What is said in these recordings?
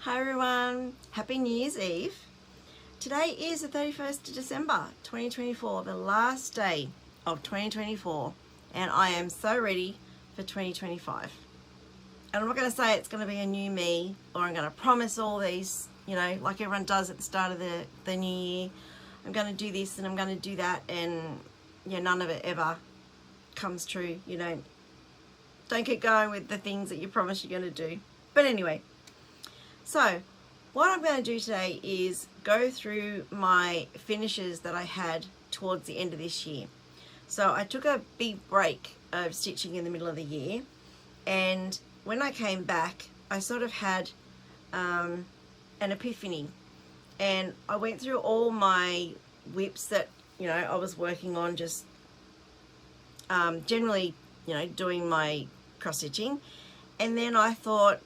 Hi everyone, Happy New Year's Eve. Today is the 31st of December 2024, the last day of 2024, and I am so ready for 2025. And I'm not going to say it's going to be a new me, or I'm going to promise all these, like everyone does at the start of the new year. I'm going to do this and I'm going to do that, and none of it ever comes true. Don't keep going with the things that you promise you're going to do. But anyway, so what I'm going to do today is go through my finishes that I had towards the end of this year. So I took a big break of stitching in the middle of the year, and when I came back I sort of had an epiphany, and I went through all my whips that I was working on, just generally doing my cross stitching, and then I thought,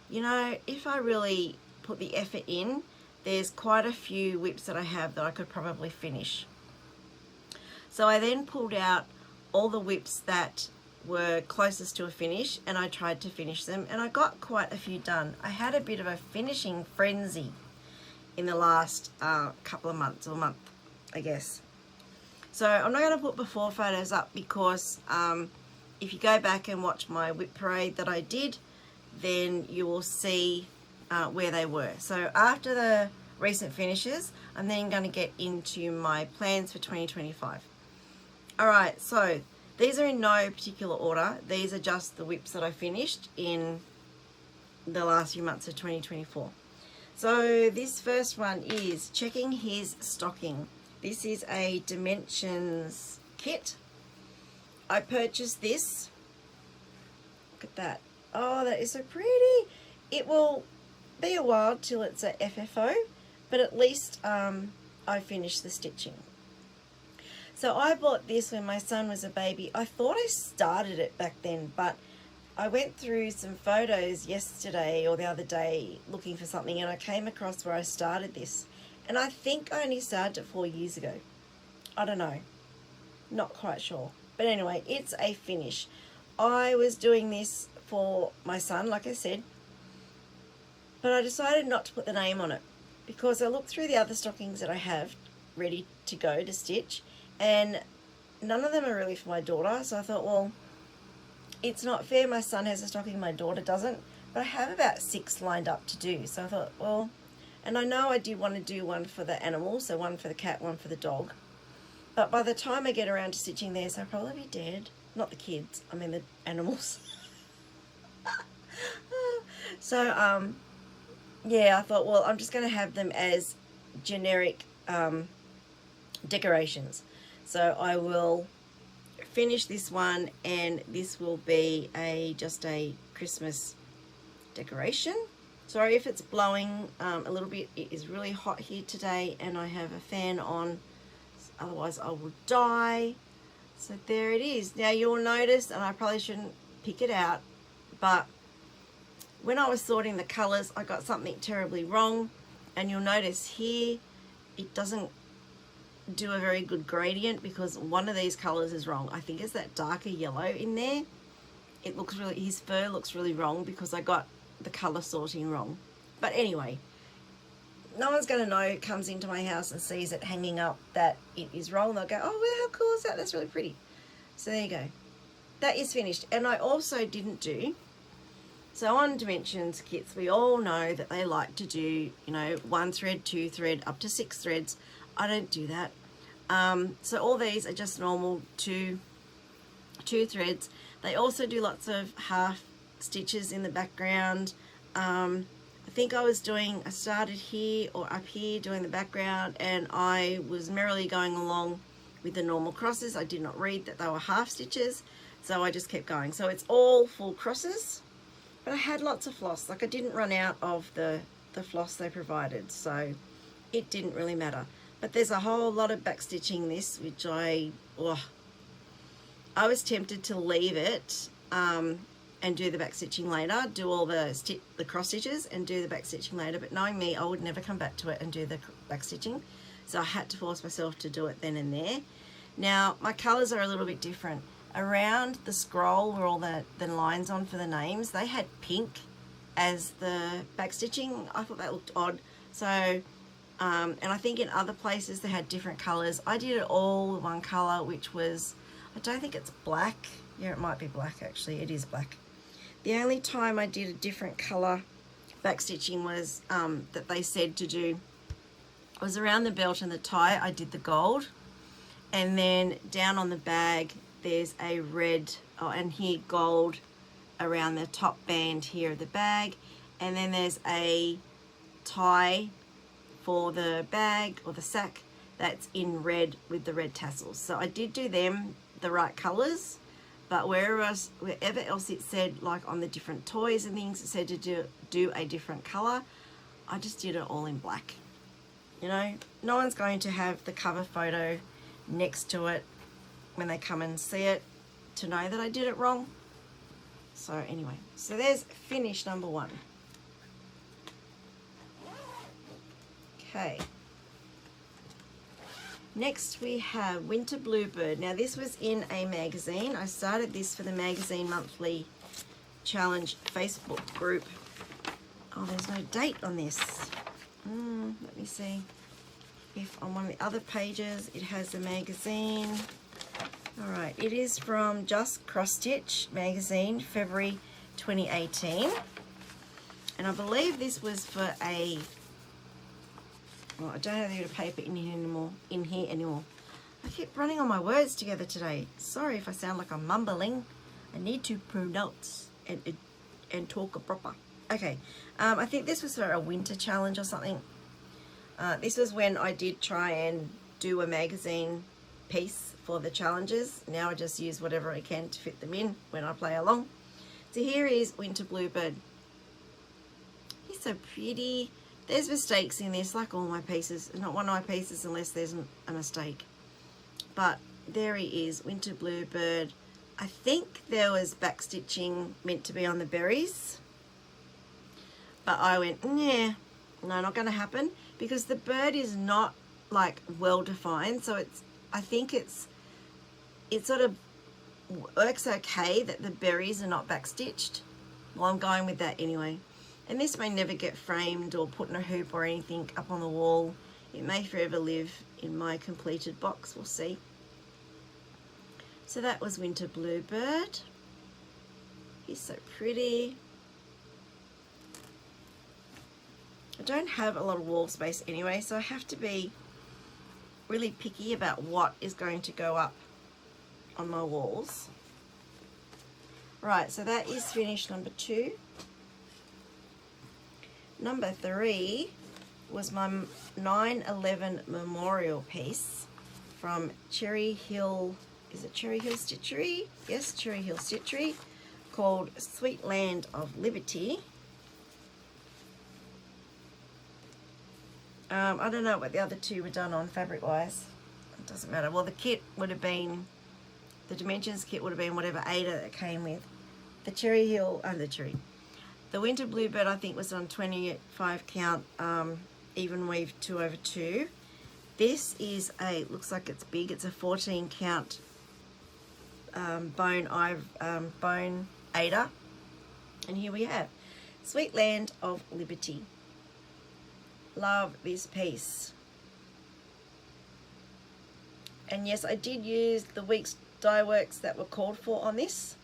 if I really put the effort in, there's quite a few whips that I have that I could probably finish. So I then pulled out all the whips that were closest to a finish, and I tried to finish them, and I got quite a few done. I had a bit of a finishing frenzy in the last couple of months, or month, I guess. So I'm not going to put before photos up because if you go back and watch my whip parade that I did, then you will see where they were. So after the recent finishes, I'm then going to get into my plans for 2025. Alright, so these are in no particular order. These are just the whips that I finished in the last few months of 2024. So this first one is checking his stocking. This is a Dimensions kit. I purchased this. Look at that. Oh, that is so pretty. It will be a while till it's a FFO, but at least I finished the stitching. So I bought this when my son was a baby. I thought I started it back then, but I went through some photos yesterday or the other day looking for something, and I came across where I started this. And I think I only started it 4 years ago. I don't know. Not quite sure. But anyway, it's a finish. I was doing this for my son, like I said, but I decided not to put the name on it because I looked through the other stockings that I have ready to go to stitch, and none of them are really for my daughter. So I thought, well, it's not fair. My son has a stocking, my daughter doesn't, but I have about 6 lined up to do. So I thought, well, and I know I did want to do one for the animals, so one for the cat, one for the dog, but by the time I get around to stitching theirs, they'll probably be dead. Not the kids, I mean the animals. So yeah, I thought, well, I'm just going to have them as generic decorations. So I will finish this one, and this will be just a Christmas decoration. Sorry if it's blowing a little bit. It is really hot here today, and I have a fan on, otherwise I will die. So there it is. Now you'll notice, and I probably shouldn't pick it out, but when I was sorting the colours, I got something terribly wrong, and you'll notice here it doesn't do a very good gradient because one of these colours is wrong. I think it's that darker yellow in there. It looks really, his fur looks really wrong because I got the colour sorting wrong. But anyway, no one's going to know who comes into my house and sees it hanging up that it is wrong. They'll go, oh, well, how cool is that? That's really pretty. So there you go. That is finished. And I also didn't do, so on Dimensions kits, we all know that they like to do, 1 thread, 2 thread, up to 6 threads. I don't do that. So all these are just normal two threads. They also do lots of half stitches in the background. I think I started here or up here doing the background, and I was merrily going along with the normal crosses. I did not read that they were half stitches, so I just kept going. So it's all full crosses, but I had lots of floss. Like, I didn't run out of the floss they provided, so it didn't really matter. But there's a whole lot of back stitching this, which I was tempted to leave it and do the back stitching later, do all the cross stitches and do the back stitching later, but knowing me, I would never come back to it and do the back stitching, so I had to force myself to do it then and there. Now my colors are a little bit different. Around the scroll where all the lines on for the names, they had pink as the back stitching. I thought that looked odd. So, and I think in other places they had different colours. I did it all with one colour, which was, I don't think it's black. Yeah, it might be black actually. It is black. The only time I did a different colour back stitching was that they said to do, was around the belt and the tie. I did the gold, and then down on the bag there's a red, oh, and here gold around the top band here of the bag, and then there's a tie for the bag or the sack that's in red with the red tassels. So I did do them the right colours, but wherever else it said, like on the different toys and things, it said to do a different colour, I just did it all in black. You know, no one's going to have the cover photo next to it when they come and see it to know that I did it wrong. So anyway, so there's finish number 1. Okay. Next we have Winter Bluebird. Now this was in a magazine. I started this for the Magazine Monthly Challenge Facebook group. Oh, there's no date on this. Let me see if on one of the other pages it has the magazine. All right, it is from Just Cross Stitch magazine, February 2018. And I believe this was for a, well, I don't have the paper in here anymore. I keep running all my words together today. Sorry if I sound like I'm mumbling. I need to pronounce and talk proper. Okay, I think this was for a winter challenge or something. This was when I did try and do a magazine piece for the challenges. Now I just use whatever I can to fit them in when I play along. So here is Winter Bluebird. He's so pretty. There's mistakes in this, like all my pieces. Not one of my pieces unless there's a mistake. But there he is, Winter Bluebird. I think there was back stitching meant to be on the berries, but I went, yeah, no, not going to happen, because the bird is not like well defined. So I think it sort of works okay that the berries are not back stitched. Well, I'm going with that anyway. And this may never get framed or put in a hoop or anything up on the wall. It may forever live in my completed box. We'll see. So that was Winter Bluebird. He's so pretty. I don't have a lot of wall space anyway, so I have to be really picky about what is going to go up on my walls. Right, so that is finish number 2. Number 3 was my 9/11 memorial piece from Cherry Hill. Is it Cherry Hill Stitchery? Yes, Cherry Hill Stitchery, called Sweet Land of Liberty. I don't know what the other 2 were done on fabric wise. It doesn't matter. Well, the kit would have been, the dimensions kit would have been whatever Ada that came with. The Cherry Hill, the Winter Bluebird I think was on 25 count, even weave 2/2. This is a, looks like it's big, it's a 14 count bone Ada. And here we have Sweet Land of Liberty. Love this piece. And yes, I did use the week's die works that were called for on this.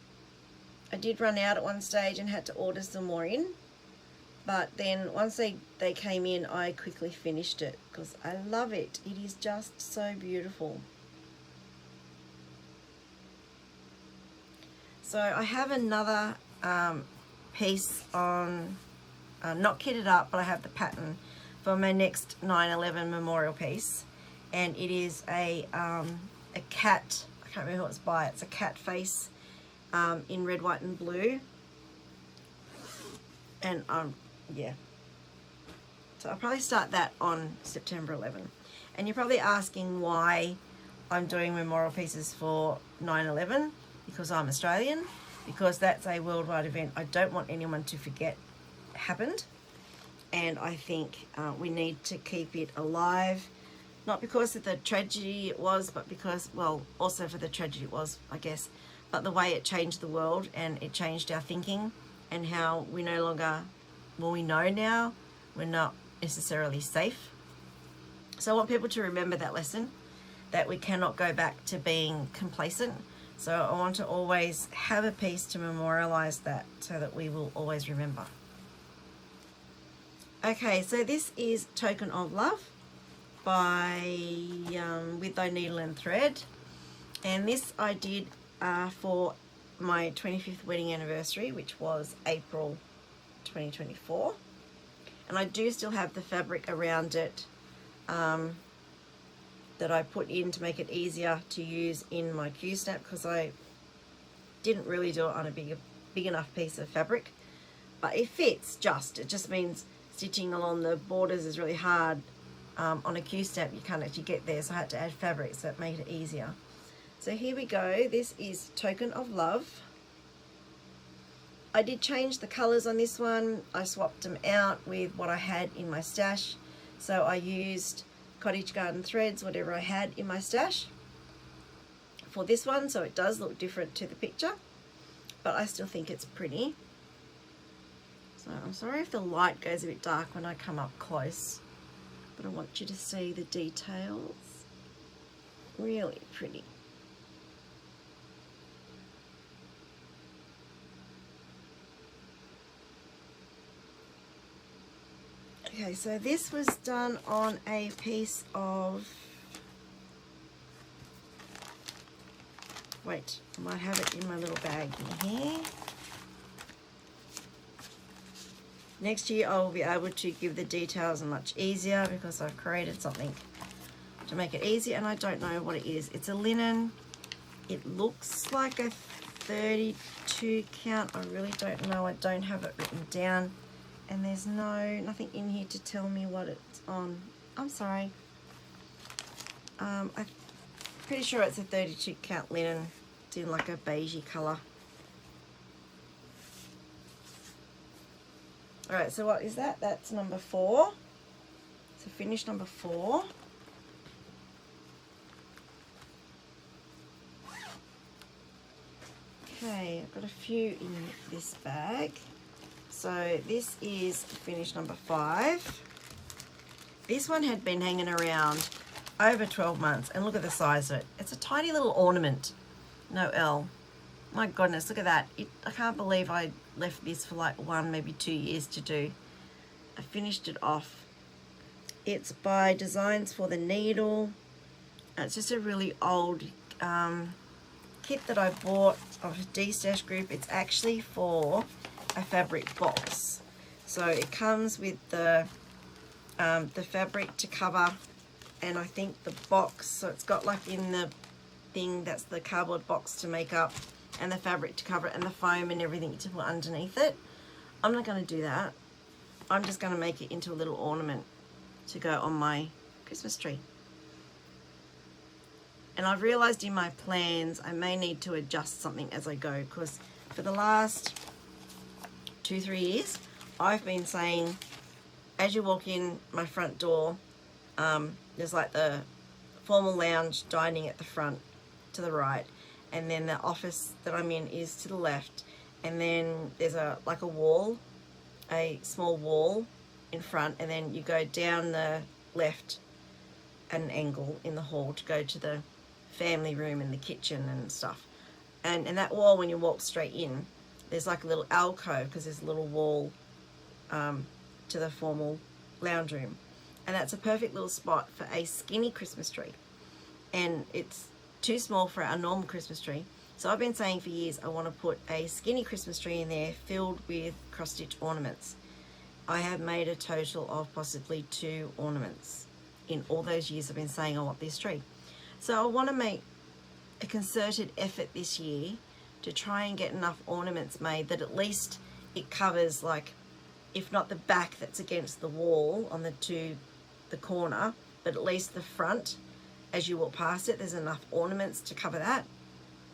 I did run out at one stage and had to order some more in, but then once they came in, I quickly finished it because I love it. It is just so beautiful. So I have another piece on, not kitted up, but I have the pattern for my next 9/11 memorial piece, and it is a cat. I can't remember who it's by. It's a cat face in red, white, and blue. And yeah. So I'll probably start that on September 11. And you're probably asking why I'm doing memorial pieces for 9/11, because I'm Australian, because that's a worldwide event I don't want anyone to forget happened. And I think we need to keep it alive, not because of the tragedy it was, but because, well, also for the tragedy it was, I guess, but the way it changed the world and it changed our thinking and how we no longer well, we know now we're not necessarily safe. So I want people to remember that lesson, that we cannot go back to being complacent. So I want to always have a piece to memorialize that so that we will always remember. Okay, so this is Token of Love by With Thy Needle and Thread. And this I did for my 25th wedding anniversary, which was April 2024. And I do still have the fabric around it that I put in to make it easier to use in my Q-snap, because I didn't really do it on a big enough piece of fabric. But it fits it just means stitching along the borders is really hard. On a Q-snap you can't actually get there, so I had to add fabric, so it made it easier. So here we go. This is Token of Love. I did change the colours on this one. I swapped them out with what I had in my stash. So I used Cottage Garden threads, whatever I had in my stash, for this one, so it does look different to the picture, but I still think it's pretty. So I'm sorry if the light goes a bit dark when I come up close, but I want you to see the details. Really pretty. Okay, so this was done on a piece of, wait, I might have it in my little bag in here. Next year I will be able to give the details much easier because I've created something to make it easy, and I don't know what it is. It's a linen. It looks like a 32 count. I really don't know. I don't have it written down. And there's nothing in here to tell me what it's on. I'm sorry. I'm pretty sure it's a 32 count linen. It's in like a beigey colour. Alright, so what is that? That's number 4. So finish number 4. Okay, I've got a few in this bag. So this is finish number 5. This one had been hanging around over 12 months, and look at the size of it. It's a tiny little ornament. No L. My goodness, look at that. I can't believe I left this for like 1, maybe 2 years to do. I finished it off. It's by Designs for the Needle. It's just a really old kit that I bought of a D-Stash group. It's actually for a fabric box. So it comes with the fabric to cover, and I think the box, so it's got like in the thing, that's the cardboard box to make up, and the fabric to cover it, and the foam and everything to put underneath it. I'm not going to do that. I'm just going to make it into a little ornament to go on my Christmas tree. And I've realised in my plans I may need to adjust something as I go, because for the last 2-3 years I've been saying, as you walk in my front door, there's like the formal lounge dining at the front to the right, and then the office that I'm in is to the left, and then there's a wall, a small wall in front, and then you go down the left at an angle in the hall to go to the family room and the kitchen and stuff. And that wall, when you walk straight in, there's like a little alcove, because there's a little wall to the formal lounge room, and that's a perfect little spot for a skinny Christmas tree, and it's too small for a normal Christmas tree. So I've been saying for years I want to put a skinny Christmas tree in there filled with cross-stitch ornaments. I have made a total of possibly 2 ornaments in all those years I've been saying I want this tree. So I want to make a concerted effort this year to try and get enough ornaments made that at least it covers, like, if not the back that's against the wall on the corner, but at least the front, as you walk past it, there's enough ornaments to cover that.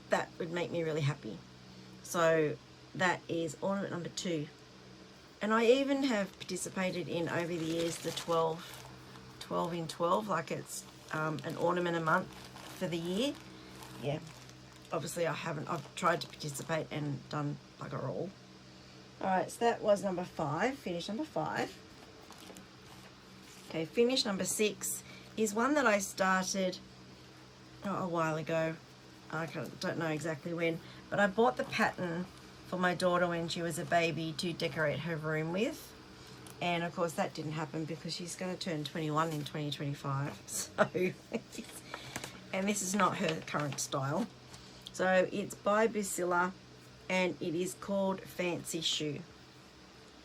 That would make me really happy. So that is ornament number 2. And I even have participated in, over the years, the 12 in 12, like it's an ornament a month for the year. Yeah, obviously I haven't. I've tried to participate and done bugger all. Alright, so that was number 5, finish number 5. Okay, finish number 6 is one that I started a while ago. I don't know exactly when, but I bought the pattern for my daughter when she was a baby to decorate her room with. And of course that didn't happen because she's going to turn 21 in 2025. So, and this is not her current style. So it's by Busilla and it is called Fancy Shoe.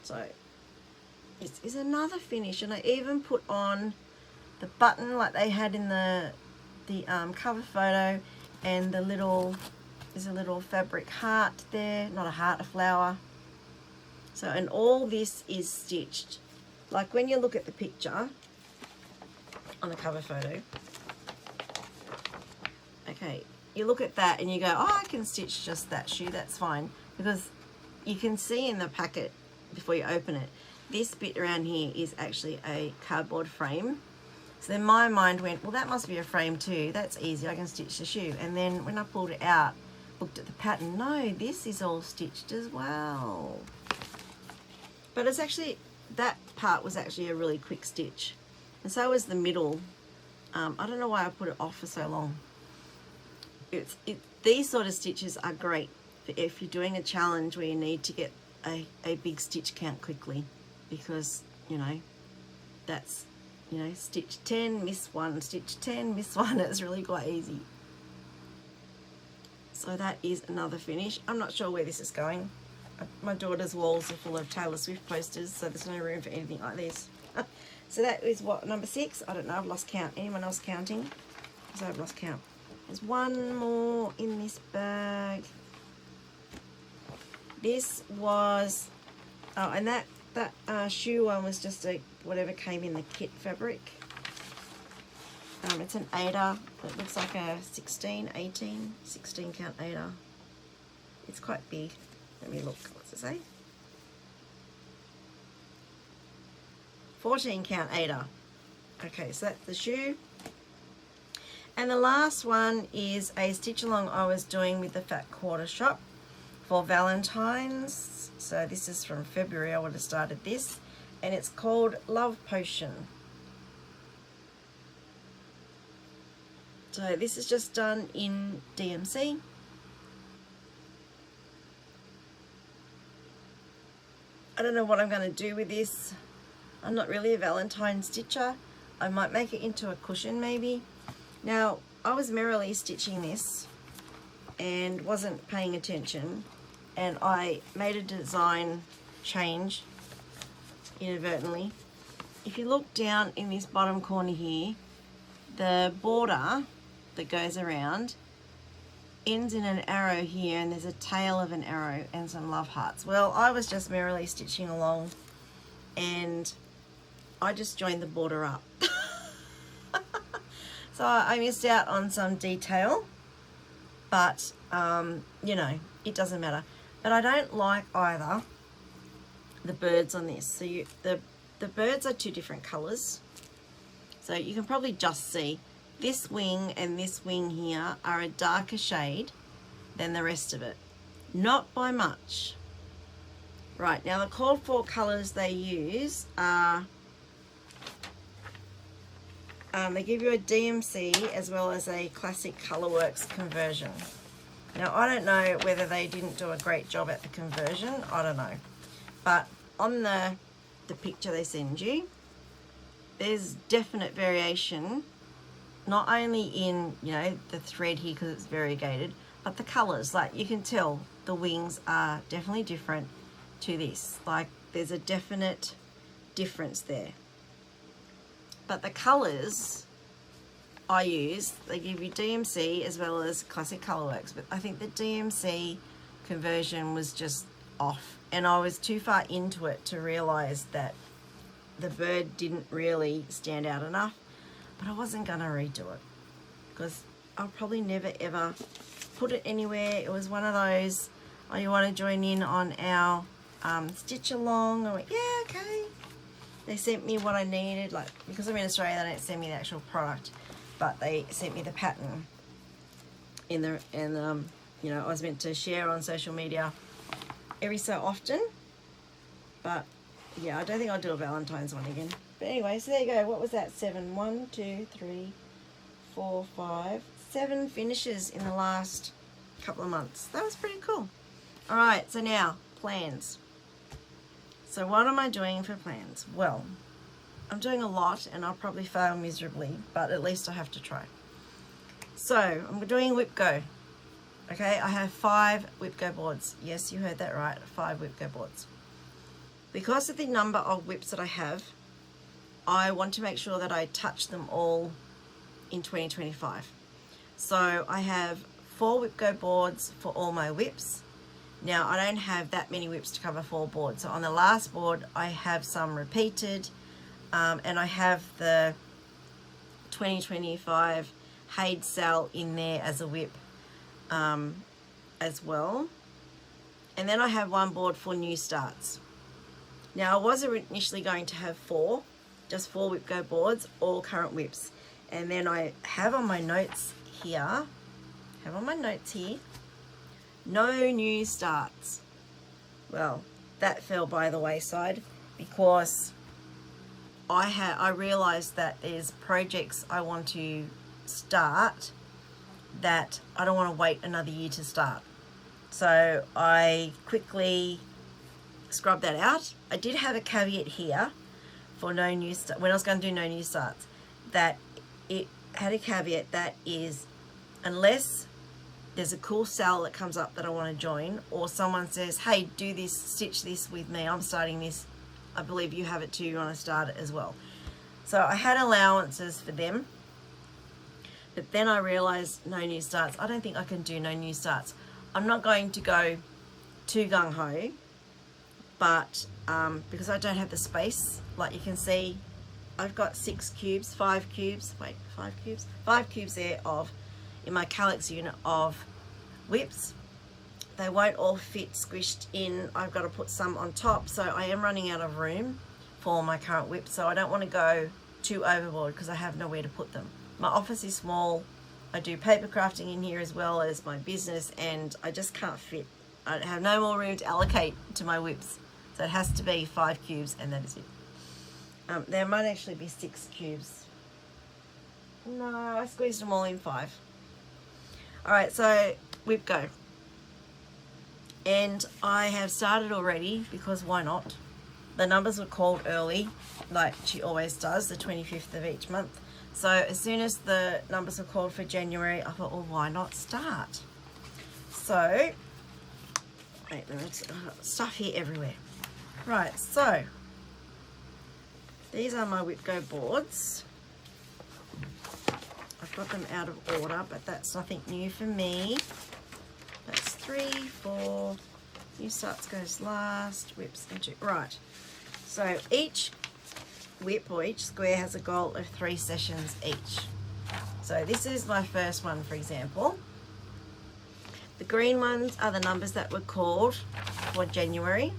So it's another finish, and I even put on the button like they had in the cover photo, and the little, there's a little fabric heart there, not a heart, a flower. So, and all this is stitched. Like when you look at the picture on the cover photo, okay, you look at that and you go, oh, I can stitch just that shoe, that's fine. Because you can see in the packet before you open it, this bit around here is actually a cardboard frame. So then my mind went, well, that must be a frame too. That's easy, I can stitch the shoe. And then when I pulled it out, looked at the pattern, no, this is all stitched as well. But it's actually, that part was actually a really quick stitch. And so was the middle. I don't know why I put it off for so long. These sort of stitches are great for if you're doing a challenge where you need to get a big stitch count quickly, because, you know, that's, you know, stitch 10, miss 1, stitch 10, miss 1. It's really quite easy. So that is another finish. I'm not sure where this is going. My daughter's walls are full of Taylor Swift posters, so there's no room for anything like this. So that is what, number 6? I don't know, I've lost count. Anyone else counting? Because I've lost count. There's one more in this bag. This was, oh, and that shoe one was just a whatever came in the kit fabric. It's an 8er. It looks like a 16 count 8er. It's quite big. Let me look. What's it say? 14 count 8er. Okay, so that's the shoe. And the last one is a stitch along I was doing with the Fat Quarter Shop for Valentine's. So this is from February. I would have started this, and it's called Love Potion. So this is just done in DMC. I don't know what I'm going to do with this. I'm not really a Valentine stitcher. I might make it into a cushion maybe. Now, I was merrily stitching this and wasn't paying attention, and I made a design change inadvertently. If you look down in this bottom corner here, the border that goes around ends in an arrow here, and there's a tail of an arrow and some love hearts. Well, I was just merrily stitching along and I just joined the border up. So I missed out on some detail, but you know, it doesn't matter. But I don't like either the birds on this. So the birds are 2 different colors. So you can probably just see this wing and this wing here are a darker shade than the rest of it. Not by much. Right, now the called for colors they use are, they give you a DMC as well as a classic Colourworks conversion. Now I don't know whether they didn't do a great job at the conversion, I don't know. But on the picture they send you, there's definite variation, not only in, you know, the thread here because it's variegated, but the colours. Like you can tell the wings are definitely different to this. Like there's a definite difference there. But the colours I use, they give you DMC as well as classic Colourworks, but I think the DMC conversion was just off, and I was too far into it to realise that the bird didn't really stand out enough. But I wasn't going to redo it because I'll probably never ever put it anywhere. It was one of those, oh, you want to join in on our stitch along? I went, yeah, okay. They sent me what I needed, like, because I'm in Australia, they don't send me the actual product, but they sent me the pattern you know, I was meant to share on social media every so often, But yeah, I don't think I'll do a Valentine's one again. But anyway, so there you go. What was that? 7, 1, 2, 3, 4, 5, 7 finishes in the last couple of months. That was pretty cool. All right, so now plans. So what am I doing for plans? Well, I'm doing a lot and I'll probably fail miserably, but at least I have to try. So I'm doing whip go. Okay, I have 5 whip go boards. Yes, you heard that right, 5 whip go boards. Because of the number of whips that I have, I want to make sure that I touch them all in 2025. So I have 4 whip go boards for all my whips. Now I don't have that many whips to cover 4 boards. So on the last board I have some repeated, and I have the 2025 Haid Sal in there as a whip as well. And then I have 1 board for new starts. Now I was initially going to have 4, just 4 whip go boards, all current whips. And then I have on my notes here, no new starts. Well, that fell by the wayside because I realized that there's projects I want to start that I don't want to wait another year to start. So I quickly scrubbed that out. I did have a caveat here for no new start when I was going to do no new starts, that it had a caveat that is, unless there's a cool sale that comes up that I want to join, or someone says, hey, do this, stitch this with me, I'm starting this, I believe you have it too, you want to start it as well. So I had allowances for them, but then I realized no new starts. I don't think I can do no new starts. I'm not going to go too gung-ho, but because I don't have the space, like you can see, I've got 5 cubes there of, in my calyx unit of whips. They won't all fit squished in. I've got to put some on top, so I am running out of room for my current whips, so I don't want to go too overboard because I have nowhere to put them. My office is small. I do paper crafting in here as well as my business, and I just can't fit. I have no more room to allocate to my whips, so it has to be 5 cubes and that is it. There might actually be 6 cubes. No, I squeezed them all in 5. Alright, so whip go. And I have started already because why not? The numbers were called early, like she always does, the 25th of each month. So as soon as the numbers were called for January, I thought, well, why not start? So, wait, there's stuff here everywhere. Right, so these are my whip go boards. I've got them out of order, but that's nothing new for me. That's 3, 4, new starts goes last, whips into, right. So each whip or each square has a goal of 3 sessions each. So this is my first one, for example. The green ones are the numbers that were called for January,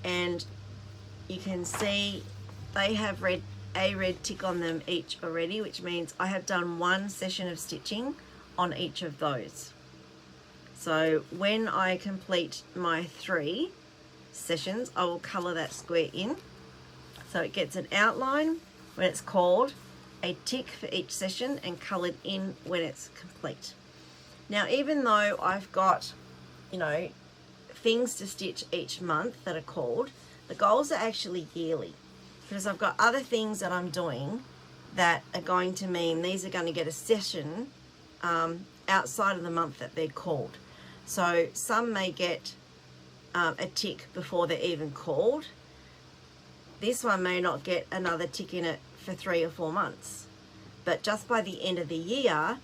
and you can see they have a red tick on them each already, which means I have done 1 session of stitching on each of those. So when I complete my 3 sessions, I will colour that square in. So it gets an outline when it's called, a tick for each session, and coloured in when it's complete. Now, even though I've got, you know, things to stitch each month that are called, the goals are actually yearly, because I've got other things that I'm doing that are going to mean these are going to get a session outside of the month that they're called. So some may get a tick before they're even called. This one may not get another tick in it for 3 or 4 months. But just by the end of the year,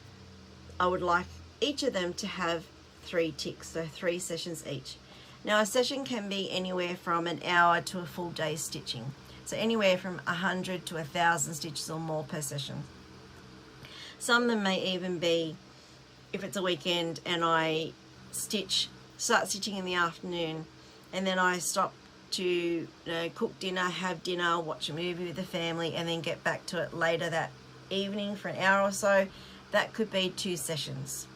I would like each of them to have 3 ticks, so 3 sessions each. Now a session can be anywhere from an hour to a full day's stitching. So anywhere from 100 to 1,000 stitches or more per session. Some of them may even be, if it's a weekend and I start stitching in the afternoon, and then I stop to cook dinner, have dinner, watch a movie with the family, and then get back to it later that evening for an hour or so. That could be 2 sessions.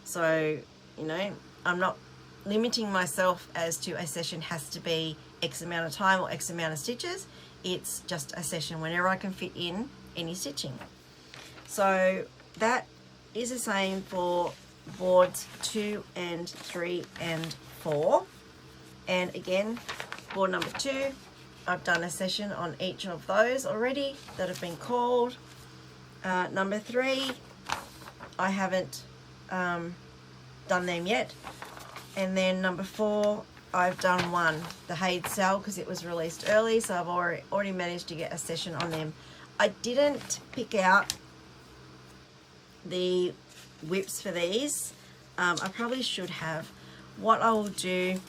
So, you know, I'm not limiting myself as to a session has to be X amount of time or X amount of stitches. It's just a session whenever I can fit in any stitching. So that is the same for boards 2 and 3 and 4. And again, board number 2, I've done a session on each of those already that have been called. Number 3, I haven't done them yet. And then number 4, I've done one, the Haid Cell, because it was released early, so I've already managed to get a session on them. I didn't pick out the whips for these. I probably should have. What I will do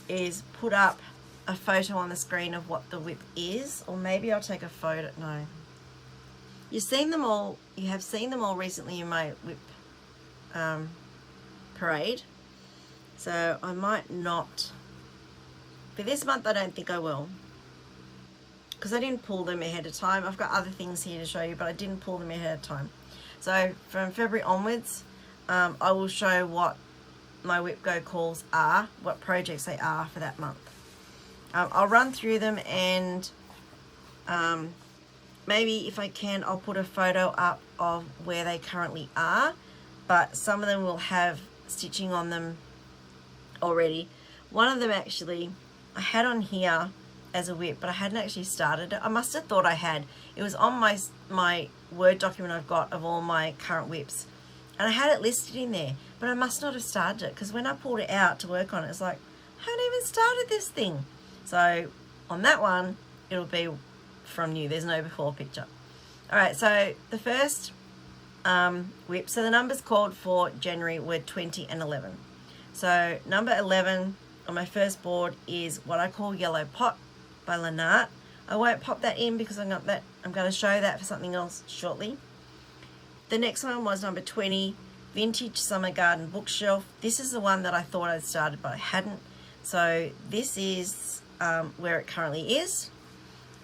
is put up a photo on the screen of what the whip is, or maybe I'll take a photo. No, you've seen them all. You have seen them all recently in my whip parade, so I might not. For this month, I don't think I will, because I didn't pull them ahead of time. I've got other things here to show you, but I didn't pull them ahead of time. So from February onwards, I will show what my Whip Go calls are, what projects they are for that month. I'll run through them, and maybe if I can, I'll put a photo up of where they currently are, but some of them will have stitching on them already. One of them actually I had on here as a whip, but I hadn't actually started it. I must have thought I had. It was on my Word document I've got of all my current whips, and I had it listed in there, but I must not have started it, because when I pulled it out to work on it, it's like, I haven't even started this thing. So on that one, it'll be from new. There's no before picture. All right, so the first whip, so the numbers called for January were 20 and 11. So number 11 on my first board is what I call Yellow Pot by Lynart. I won't pop that in because I'm going to show that for something else shortly. The next one was number 20, Vintage Summer Garden Bookshelf. This is the one that I thought I'd started, but I hadn't. So this is where it currently is.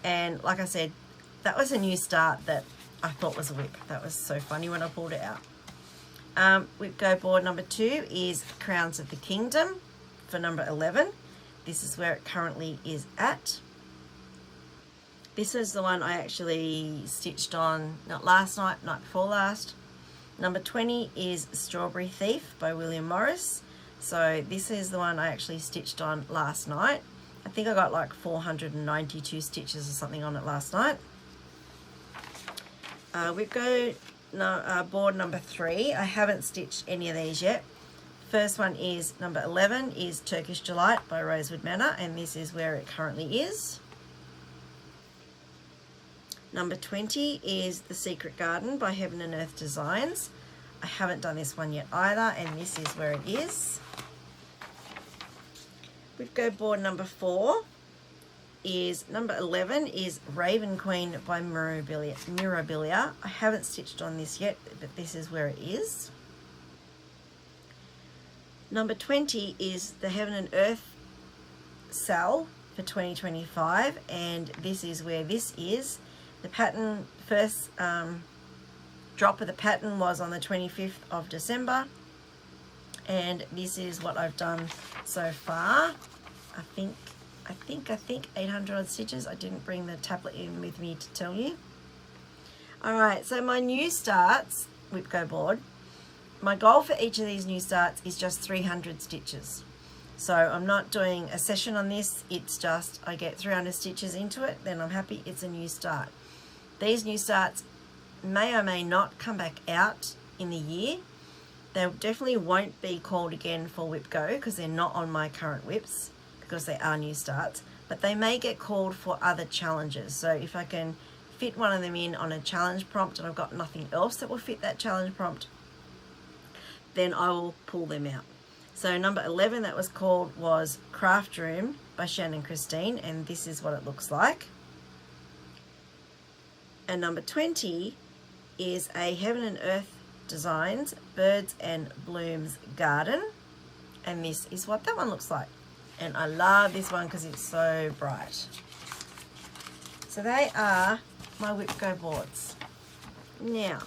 And like I said, that was a new start that I thought was a whip. That was so funny when I pulled it out. Whip Go board number 2 is Crowns of the Kingdom for number 11. This is where it currently is at. This was the one I actually stitched on, not last night, night before last. Number 20 is Strawberry Thief by William Morris. So this is the one I actually stitched on last night. I think I got like 492 stitches or something on it last night. Whip Go board number 3. I haven't stitched any of these yet. First one is number 11 is Turkish Delight by Rosewood Manor, and this is where it currently is. Number 20 is The Secret Garden by Heaven and Earth Designs. I haven't done this one yet either, and this is where it is. Whip Go board number 4 is number 11 is Raven Queen by Mirabilia. I haven't stitched on this yet, but this is where it is. Number 20 is the Heaven and Earth Cell for 2025, and this is where this is. The pattern, first drop of the pattern was on the 25th of December, and this is what I've done so far. I think 800 odd stitches. I didn't bring the tablet in with me to tell you. All right, so my new starts, Whip Go board, my goal for each of these new starts is just 300 stitches. So I'm not doing a session on this, it's just I get 300 stitches into it, then I'm happy, it's a new start. These new starts may or may not come back out in the year. They definitely won't be called again for Whip Go because they're not on my current whips, because they are new starts, but they may get called for other challenges. So if I can fit one of them in on a challenge prompt and I've got nothing else that will fit that challenge prompt, then I will pull them out. So number 11 that was called was Craft Room by Shannon Christine, and this is what it looks like. And number 20 is a Heaven and Earth Designs Birds and Blooms Garden, and this is what that one looks like. And I love this one because it's so bright. So they are my Whip Go boards. Now,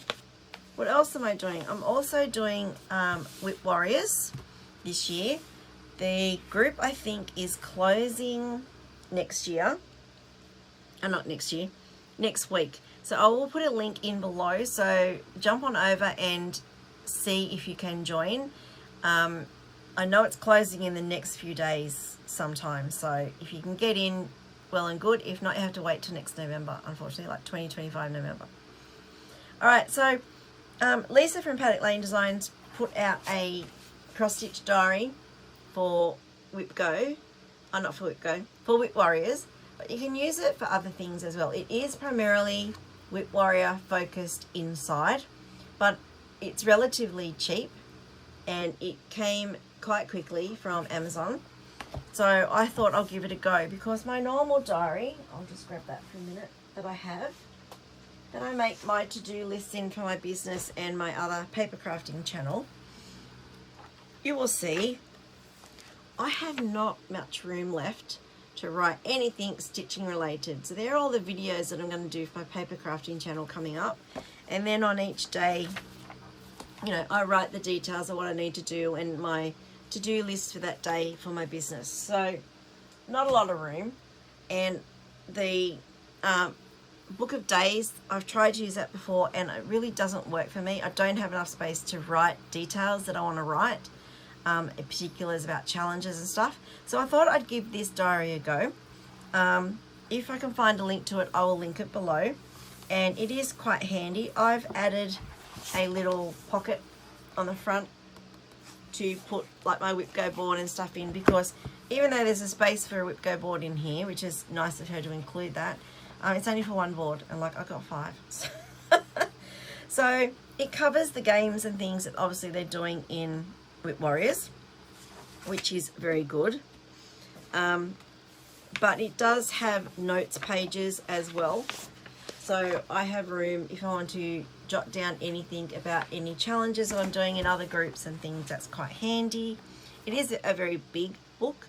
what else am I doing? I'm also doing Whip Warriors this year. The group, I think, is closing next year. Not next year, next week. So I will put a link in below, so jump on over and see if you can join. I know it's closing in the next few days sometime, so if you can get in, well and good. If not, you have to wait till next November, unfortunately, like 2025 November. Alright, so Lisa from Paddock Lane Designs put out a cross-stitch diary for Whip Go. Not for Whip Go, for Whip Warriors. But you can use it for other things as well. It is primarily Whip Warrior focused inside, but it's relatively cheap and it came quite quickly from Amazon. So I thought I'll give it a go, because my normal diary, I'll just grab that for a minute, that I have, that I make my to-do lists in for my business and my other paper crafting channel, you will see I have not much room left to write anything stitching related. So there are all the videos that I'm going to do for my paper crafting channel coming up, and then on each day, you know, I write the details of what I need to do and my to-do list for that day for my business. So not a lot of room. And the book of days, I've tried to use that before and it really doesn't work for me. I don't have enough space to write details that I want to write, in particulars about challenges and stuff. So I thought I'd give this diary a go. If I can find a link to it, I will link it below. And it is quite handy. I've added a little pocket on the front to put like my Whip Go board and stuff in, because even though there's a space for a Whip Go board in here, which is nice of her to include that, it's only for one board, and like I've got 5. So it covers the games and things that obviously they're doing in Whip Warriors, which is very good. But it does have notes pages as well. So I have room if I want to jot down anything about any challenges that I'm doing in other groups and things. That's quite handy. It is a very big book,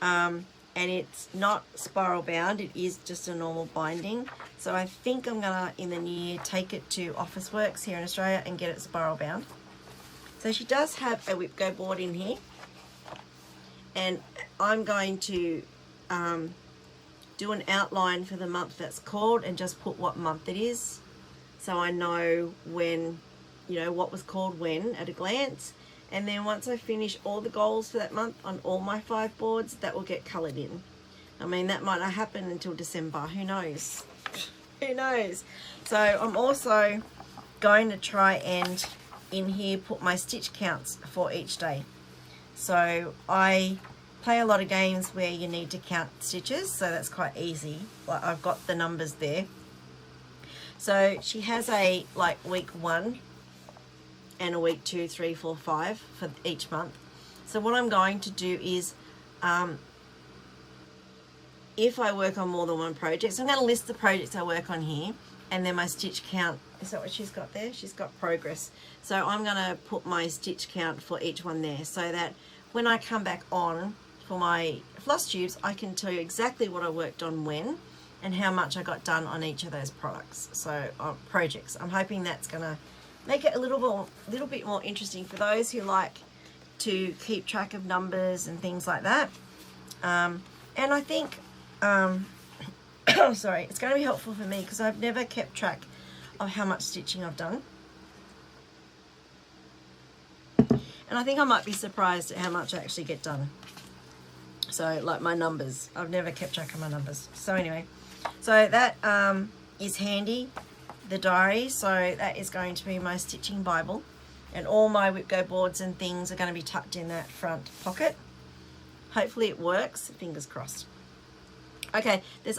and it's not spiral bound. It is just a normal binding. So I think I'm gonna, in the new year, take it to Officeworks here in Australia and get it spiral bound. So she does have a Whip Go board in here, and I'm going to do an outline for the month that's called and just put what month it is, so I know when, you know, what was called when at a glance. And then once I finish all the goals for that month on all my 5 boards, that will get coloured in. I mean, that might not happen until December, who knows? Who knows? So I'm also going to try and in here put my stitch counts for each day. So I play a lot of games where you need to count stitches, so that's quite easy. Like, I've got the numbers there. So she has a like week 1 and a week 2, 3, 4, 5 for each month. So what I'm going to do is, if I work on more than one project, so I'm going to list the projects I work on here, and then my stitch count. Is that what she's got there? She's got progress. So I'm going to put my stitch count for each one there, so that when I come back on for my floss tubes, I can tell you exactly what I worked on when and how much I got done on each of those products. So projects. I'm hoping that's going to make it a little bit more interesting for those who like to keep track of numbers and things like that. And I think, sorry, it's going to be helpful for me because I've never kept track of how much stitching I've done. And I think I might be surprised at how much I actually get done. So like my numbers, I've never kept track of my numbers. So anyway, so that is handy, the diary. So that is going to be my stitching Bible, and all my Whip Go boards and things are going to be tucked in that front pocket. Hopefully it works, fingers crossed. Okay, there's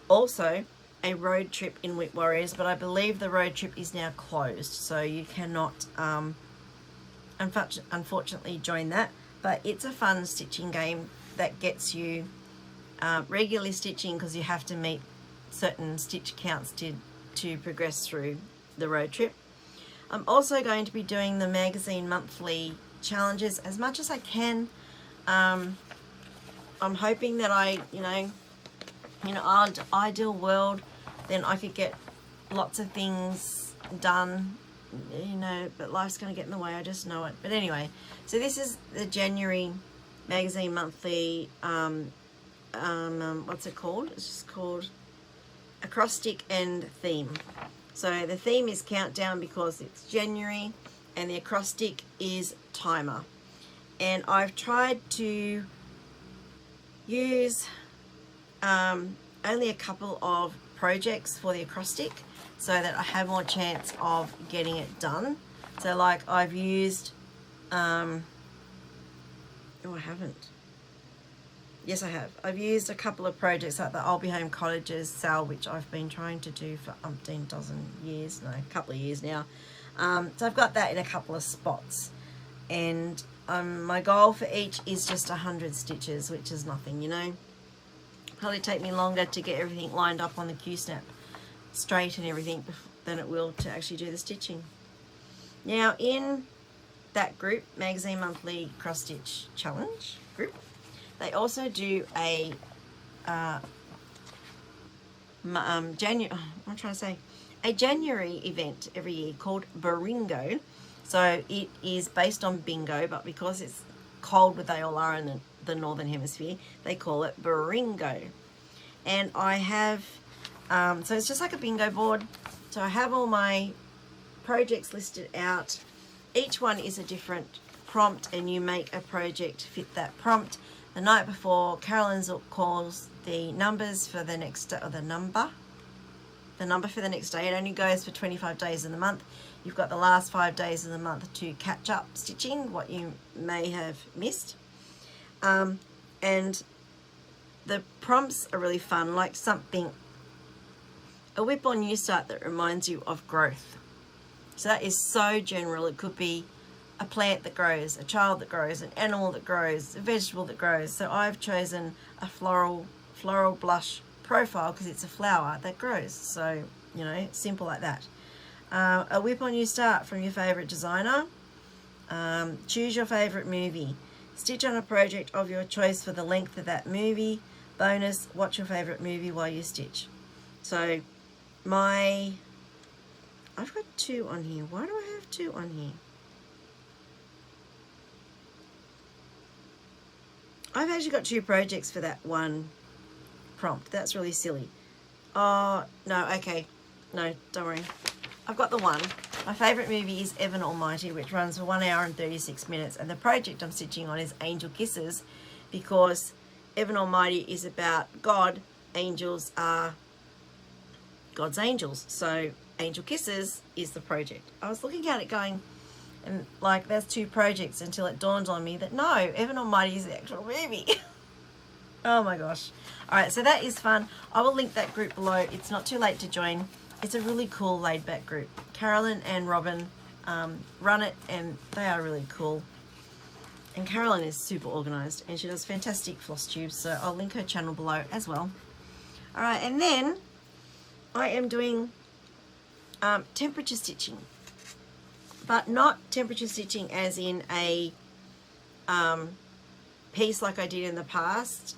also a road trip in Whip Warriors, but I believe the road trip is now closed, so you cannot unfortunately join that. But it's a fun stitching game that gets you regularly stitching, because you have to meet certain stitch counts to progress through the road trip. I'm also going to be doing the magazine monthly challenges as much as I can. I'm hoping that our ideal world, then I could get lots of things done, but life's going to get in the way, I just know it. But anyway, so this is the January magazine monthly what's it called? It's just called Acrostic and Theme. So the theme is Countdown because it's January, and the acrostic is Timer. And I've tried to use only a couple of projects for the acrostic so that I have more chance of getting it done. So like I've used, oh, I haven't. Yes, I have. I've used a couple of projects like the I'll Be Home Cottages sale, which I've been trying to do for umpteen dozen years, no, a couple of years now. So I've got that in a couple of spots. And my goal for each is just 100 stitches, which is nothing, you know. Probably take me longer to get everything lined up on the Q-snap straight and everything than it will to actually do the stitching. Now in that group, Magazine Monthly Cross Stitch Challenge group, they also do a January event every year called Baringo. So it is based on bingo, but because it's cold where they all are in the northern hemisphere, they call it Baringo. And I have, so it's just like a bingo board. So I have all my projects listed out. Each one is a different prompt, and you make a project fit that prompt. The night before, Carolyn calls the numbers for the next, or the number for the next day. It only goes for 25 days in the month. You've got the last 5 days of the month to catch up stitching what you may have missed. And the prompts are really fun, like something, a whip or new start that reminds you of growth. So that is so general. It could be a plant that grows, a child that grows, an animal that grows, a vegetable that grows. So I've chosen a floral blush profile because it's a flower that grows. So, you know, simple like that. A whip or new start from your favourite designer. Choose your favourite movie. Stitch on a project of your choice for the length of that movie. Bonus, watch your favourite movie while you stitch. So I've got 2 on here. Why do I have 2 on here? I've actually got 2 projects for that one prompt. That's really silly. Oh, no, okay. No, don't worry. I've got the one. My favourite movie is Evan Almighty, which runs for 1 hour and 36 minutes. And the project I'm stitching on is Angel Kisses, because Evan Almighty is about God. Angels are God's angels. So Angel Kisses is the project. I was looking at it going, and like, there's 2 projects, until it dawned on me that no, Evan Almighty is the actual movie. Oh my gosh. All right, so that is fun. I will link that group below. It's not too late to join. It's a really cool laid back group. Carolyn and Robin run it, and they are really cool. And Carolyn is super organized, and she does fantastic floss tubes, so I'll link her channel below as well. All right, and then I am doing temperature stitching, but not temperature stitching as in a piece like I did in the past.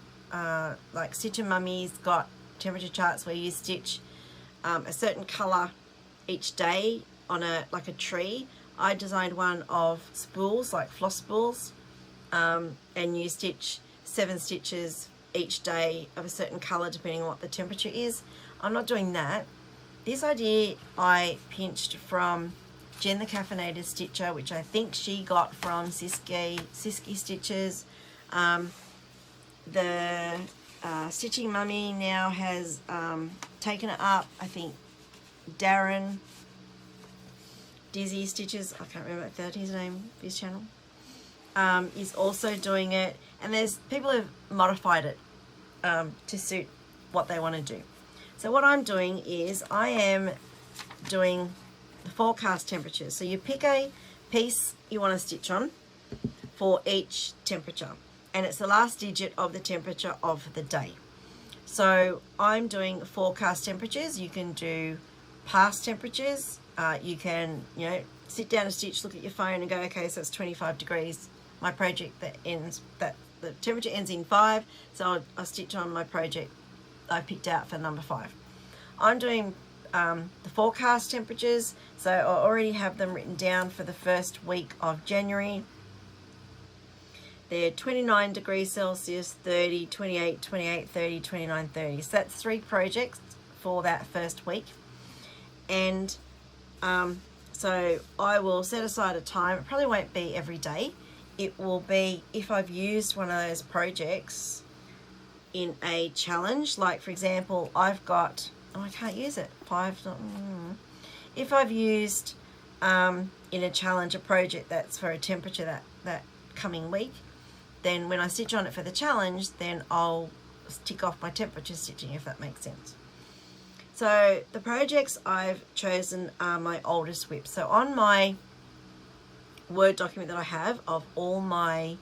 Like Stitch and Mummy's got temperature charts where you stitch a certain color each day on a tree. I designed one of spools, like floss spools, and you stitch 7 stitches each day of a certain color depending on what the temperature is. I'm not doing that. This idea I pinched from Jen the Caffeinated Stitcher, which I think she got from Siski Stitches. The Stitching Mummy now has taken it up. I think Darren Dizzy Stitches, I can't remember if that's his name, his channel, is also doing it, and there's people who've modified it to suit what they want to do. So what I'm doing is I am doing the forecast temperatures. So you pick a piece you want to stitch on for each temperature, and it's the last digit of the temperature of the day. So I'm doing forecast temperatures. You can do past temperatures. You can, you know, sit down and stitch, look at your phone and go, okay, so it's 25 degrees. My project the temperature ends in 5, so I'll stitch on my project I picked out for number 5. I'm doing the forecast temperatures, so I already have them written down for the first week of January. They're 29 degrees Celsius, 30, 28, 28, 30, 29, 30. So that's 3 projects for that first week. And so I will set aside a time. It probably won't be every day. It will be if I've used one of those projects in a challenge. Like, for example, I've got, oh, I can't use it. If I've used in a challenge a project that's for a temperature that coming week, then when I stitch on it for the challenge, then I'll tick off my temperature stitching, if that makes sense. So the projects I've chosen are my oldest whips. So on my Word document that I have of all my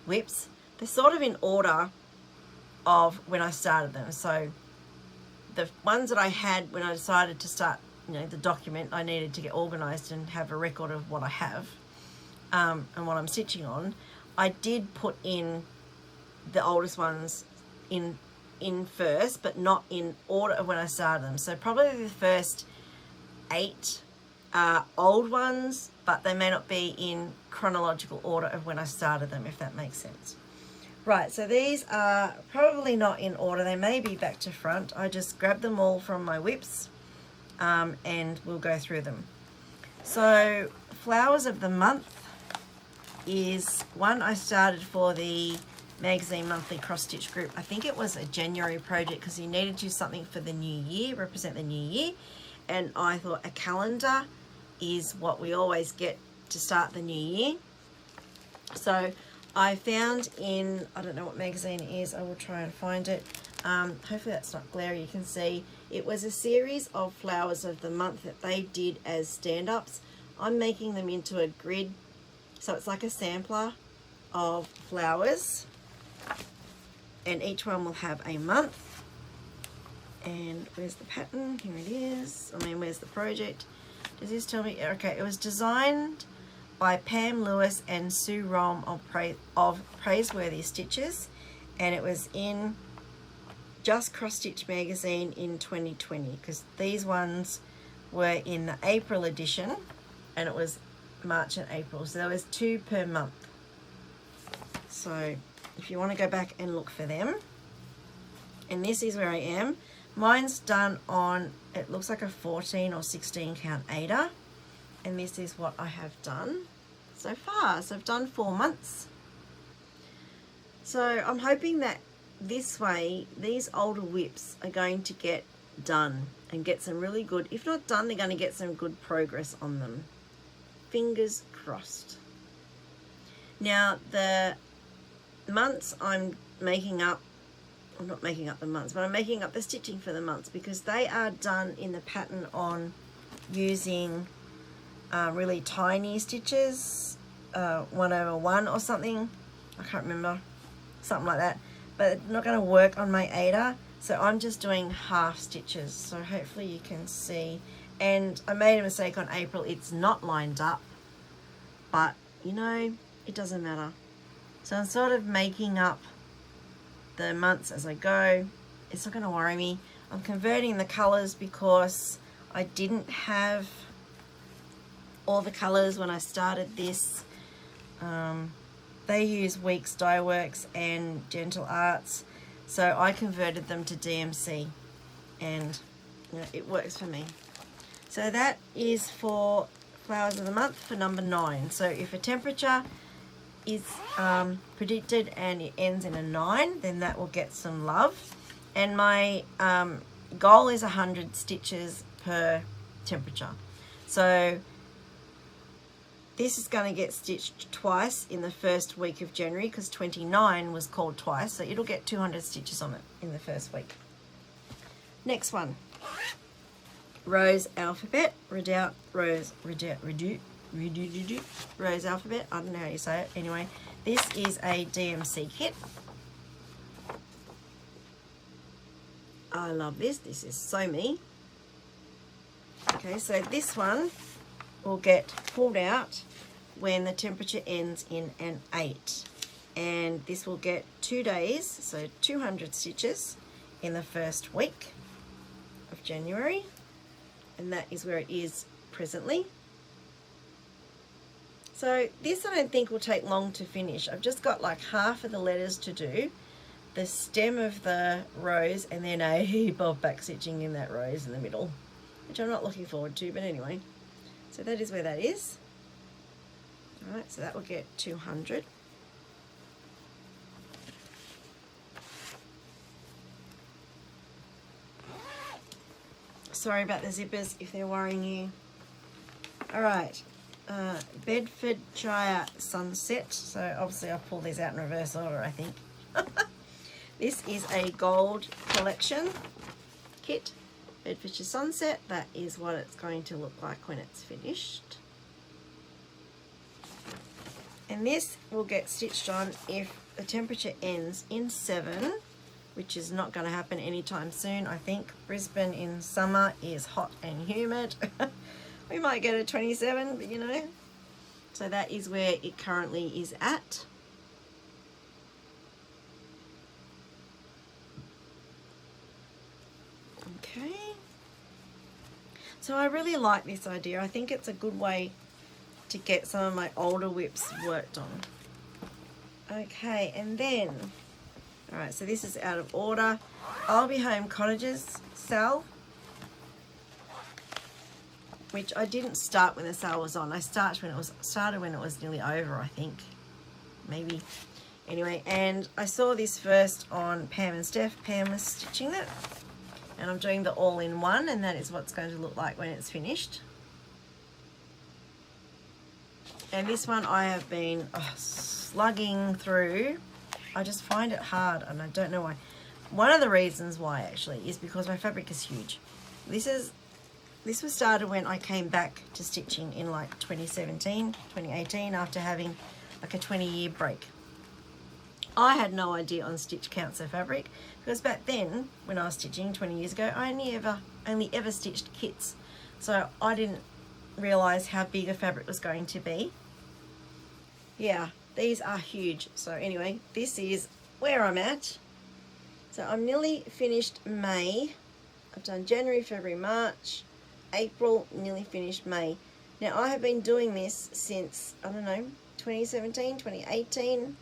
whips, they're sort of in order of when I started them. So the ones that I had when I decided to start, the document, I needed to get organized and have a record of what I have and what I'm stitching on. I did put in the oldest ones in first, but not in order of when I started them. So probably the first 8 are old ones, but they may not be in chronological order of when I started them, if that makes sense. Right, so these are probably not in order. They may be back to front. I just grabbed them all from my whips and we'll go through them. So Flowers of the Month is one I started for the magazine monthly cross stitch group. I think it was a January project because you needed to do something for the new year, represent the new year, and I thought a calendar is what we always get to start the new year. So I found in, I don't know what magazine it is, I will try and find it. Hopefully that's not glary, you can see. It was a series of Flowers of the Month that they did as stand-ups. I'm making them into a grid, so it's like a sampler of flowers, and each one will have a month. And where's the pattern? Here it is. Where's the project? Does this tell me? Okay, it was designed by Pam Lewis and Sue Rom of Praiseworthy Stitches, and it was in Just Cross Stitch magazine in 2020, because these ones were in the April edition, and it was March and April, so there was 2 per month. So if you want to go back and look for them, and this is where I am. Mine's done on, it looks like a 14 or 16 count Aida, and this is what I have done so far. So I've done 4 months. So I'm hoping that this way these older whips are going to get done and get some really good, if not done, they're going to get some good progress on them. Fingers crossed. Now the months I'm making up, I'm not making up the months, but I'm making up the stitching for the months because they are done in the pattern on using really tiny stitches, 1/1 or something, I can't remember, something like that, but it's not going to work on my Aida, so I'm just doing half stitches. So hopefully you can see. And I made a mistake on April, it's not lined up, but it doesn't matter. So I'm sort of making up the months as I go. It's not going to worry me. I'm converting the colors because I didn't have all the colors when I started this. They use Weeks Dye Works and Gentle Arts, so I converted them to DMC, and it works for me. So that is for Flowers of the Month for number 9. So if a temperature is predicted and it ends in a 9, then that will get some love. And my goal is 100 stitches per temperature. So this is going to get stitched twice in the first week of January because 29 was called twice, so it'll get 200 stitches on it in the first week. Next one, Rose Alphabet, Redoubt Rose Redoute. Rose Alphabet, I don't know how you say it. Anyway, this is a DMC kit. I love this. This is so me. Okay, so this one will get pulled out when the temperature ends in an 8. And this will get 2 days, so 200 stitches in the first week of January. And that is where it is presently. So this I don't think will take long to finish. I've just got like half of the letters to do, the stem of the rose, and then a heap of back stitching in that rose in the middle, which I'm not looking forward to, but anyway. So that is where that is. Alright, so that will get 200. Sorry about the zippers if they're worrying you. Alright, Bedfordshire Sunset. So obviously I've pulled these out in reverse order, I think. This is a gold collection kit. Bedfordshire Sunset. That is what it's going to look like when it's finished. And this will get stitched on if the temperature ends in 7, which is not going to happen anytime soon. I think Brisbane in summer is hot and humid. We might get a 27, but you know. So that is where it currently is at. Okay. So I really like this idea. I think it's a good way to get some of my older whips worked on. Okay, and then, all right, so this is out of order. I'll Be Home Cottages sale, which I didn't start when the sale was on. I started when it was nearly over, I think, maybe. Anyway, and I saw this first on Pam and Steph. Pam was stitching it, and I'm doing the all-in-one, and that is what it's going to look like when it's finished. And this one I have been slugging through. I just find it hard, and I don't know why. One of the reasons why, actually, is because my fabric is huge. This was started when I came back to stitching in like 2017, 2018, after having like a 20-year break. I had no idea on stitch counts of fabric, because back then, when I was stitching 20 years ago, I only ever stitched kits. So I didn't realise how big a fabric was going to be. Yeah, these are huge. So anyway, this is where I'm at. So I'm nearly finished May. I've done January, February, March, April, nearly finished May. Now I have been doing this since, I don't know, 2017, 2018,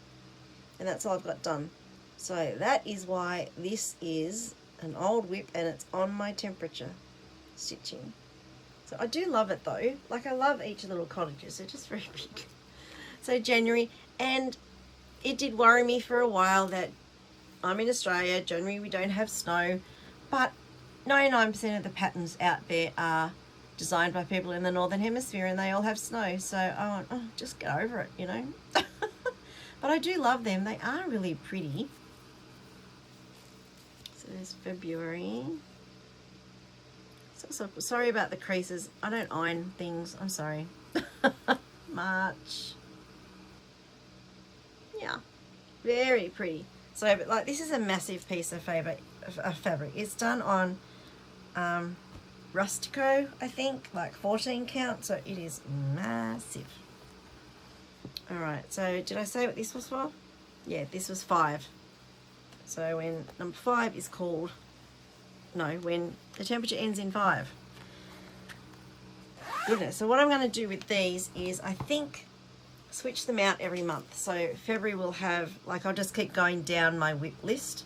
and that's all I've got done. So that is why this is an old whip, and it's on my temperature stitching. So I do love it though. Like, I love each of the little cottages. They're just very big. So January, and it did worry me for a while that I'm in Australia. January we don't have snow, but 99% of the patterns out there are designed by people in the Northern Hemisphere, and they all have snow. So I went, oh, just get over it, you know. But I do love them. They are really pretty. So there's February. So sorry about the creases. I don't iron things. I'm sorry. March. Yeah, very pretty. So, but like, this is a massive piece of fabric. It's done on Rustico, I think, like 14 count. So it is massive. All right. So did I say what this was for? Yeah, this was 5. So when number 5 is called, no, when the temperature ends in 5. Goodness. So what I'm going to do with these is, I think, switch them out every month. So February will have, like, I'll just keep going down my whip list,